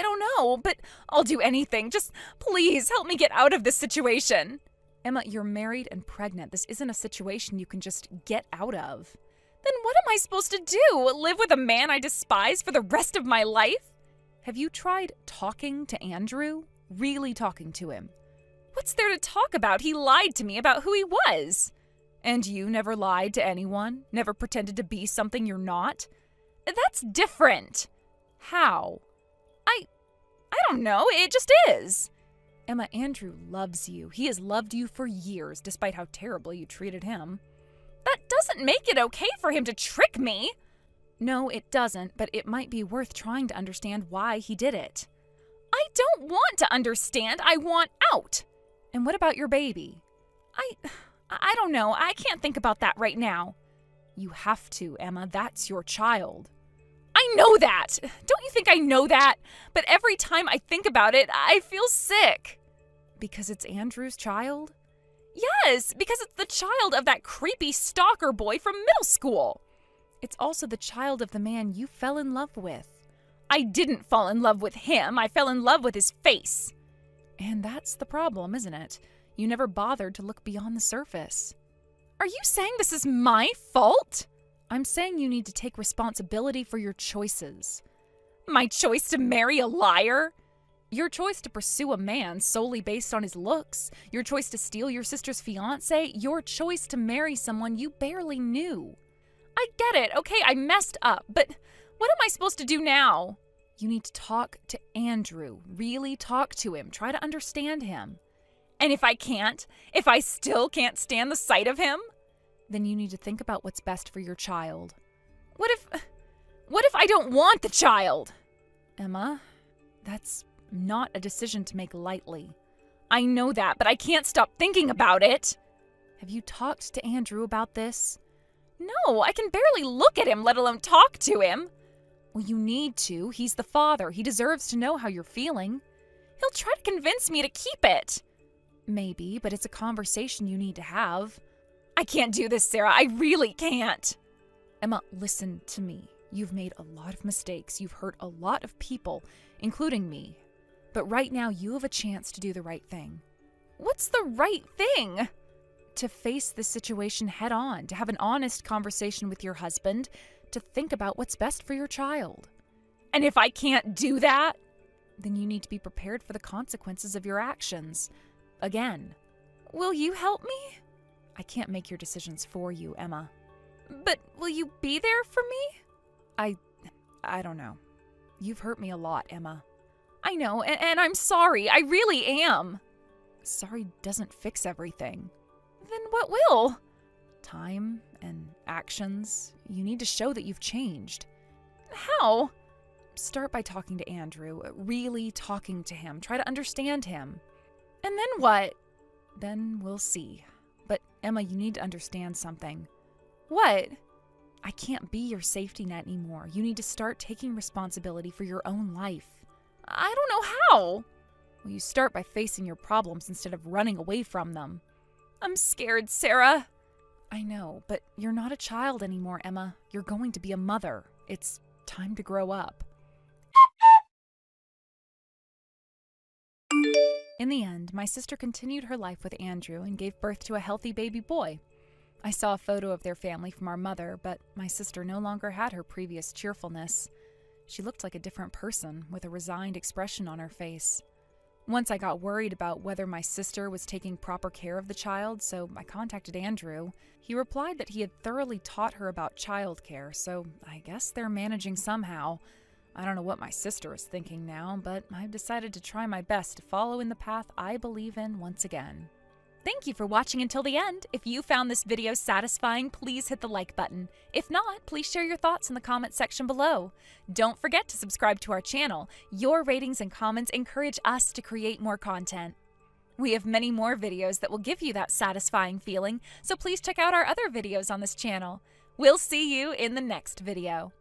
don't know, but I'll do anything. Just please help me get out of this situation. Emma, you're married and pregnant. This isn't a situation you can just get out of. Then what am I supposed to do? Live with a man I despise for the rest of my life? Have you tried talking to Andrew? Really talking to him? What's there to talk about? He lied to me about who he was. And you never lied to anyone? Never pretended to be something you're not? That's different. How? I don't know. It just is. Emma, Andrew loves you. He has loved you for years, despite how terribly you treated him. That doesn't make it okay for him to trick me. No, it doesn't, but it might be worth trying to understand why he did it. I don't want to understand. I want out. And what about your baby? I don't know. I can't think about that right now. You have to, Emma. That's your child. I know that. Don't you think I know that? But every time I think about it, I feel sick. Because it's Andrew's child? Yes, because it's the child of that creepy stalker boy from middle school. It's also the child of the man you fell in love with. I didn't fall in love with him. I fell in love with his face. And that's the problem, isn't it? You never bothered to look beyond the surface. Are you saying this is my fault? I'm saying you need to take responsibility for your choices. My choice to marry a liar? Your choice to pursue a man solely based on his looks. Your choice to steal your sister's fiancé. Your choice to marry someone you barely knew. I get it. Okay, I messed up. But what am I supposed to do now? You need to talk to Andrew. Really talk to him. Try to understand him. And if I can't? If I still can't stand the sight of him? Then you need to think about what's best for your child. What What if I don't want the child? Emma, that's not a decision to make lightly. I know that, but I can't stop thinking about it. Have you talked to Andrew about this? No, I can barely look at him, let alone talk to him. Well, you need to. He's the father. He deserves to know how you're feeling. He'll try to convince me to keep it. Maybe, but it's a conversation you need to have. I can't do this, Sarah. I really can't. Emma, listen to me. You've made a lot of mistakes. You've hurt a lot of people, including me. But right now, you have a chance to do the right thing. What's the right thing? To face this situation head on, to have an honest conversation with your husband, to think about what's best for your child. And if I can't do that, then you need to be prepared for the consequences of your actions. Again. Will you help me? I can't make your decisions for you, Emma. But will you be there for me? I don't know. You've hurt me a lot, Emma. I know, and I'm sorry. I really am. Sorry doesn't fix everything. Then what will? Time and actions. You need to show that you've changed. How? Start by talking to Andrew. Really talking to him. Try to understand him. And then what? Then we'll see. But Emma, you need to understand something. What? I can't be your safety net anymore. You need to start taking responsibility for your own life. I don't know how. Well, you start by facing your problems instead of running away from them. I'm scared, Sarah. I know, but you're not a child anymore, Emma. You're going to be a mother. It's time to grow up. In the end, my sister continued her life with Andrew and gave birth to a healthy baby boy. I saw a photo of their family from our mother, but my sister no longer had her previous cheerfulness. She looked like a different person, with a resigned expression on her face. Once I got worried about whether my sister was taking proper care of the child, so I contacted Andrew. He replied that he had thoroughly taught her about childcare, so I guess they're managing somehow. I don't know what my sister is thinking now, but I've decided to try my best to follow in the path I believe in once again. Thank you for watching until the end. If you found this video satisfying, please hit the like button. If not, please share your thoughts in the comment section below. Don't forget to subscribe to our channel. Your ratings and comments encourage us to create more content. We have many more videos that will give you that satisfying feeling, so please check out our other videos on this channel. We'll see you in the next video.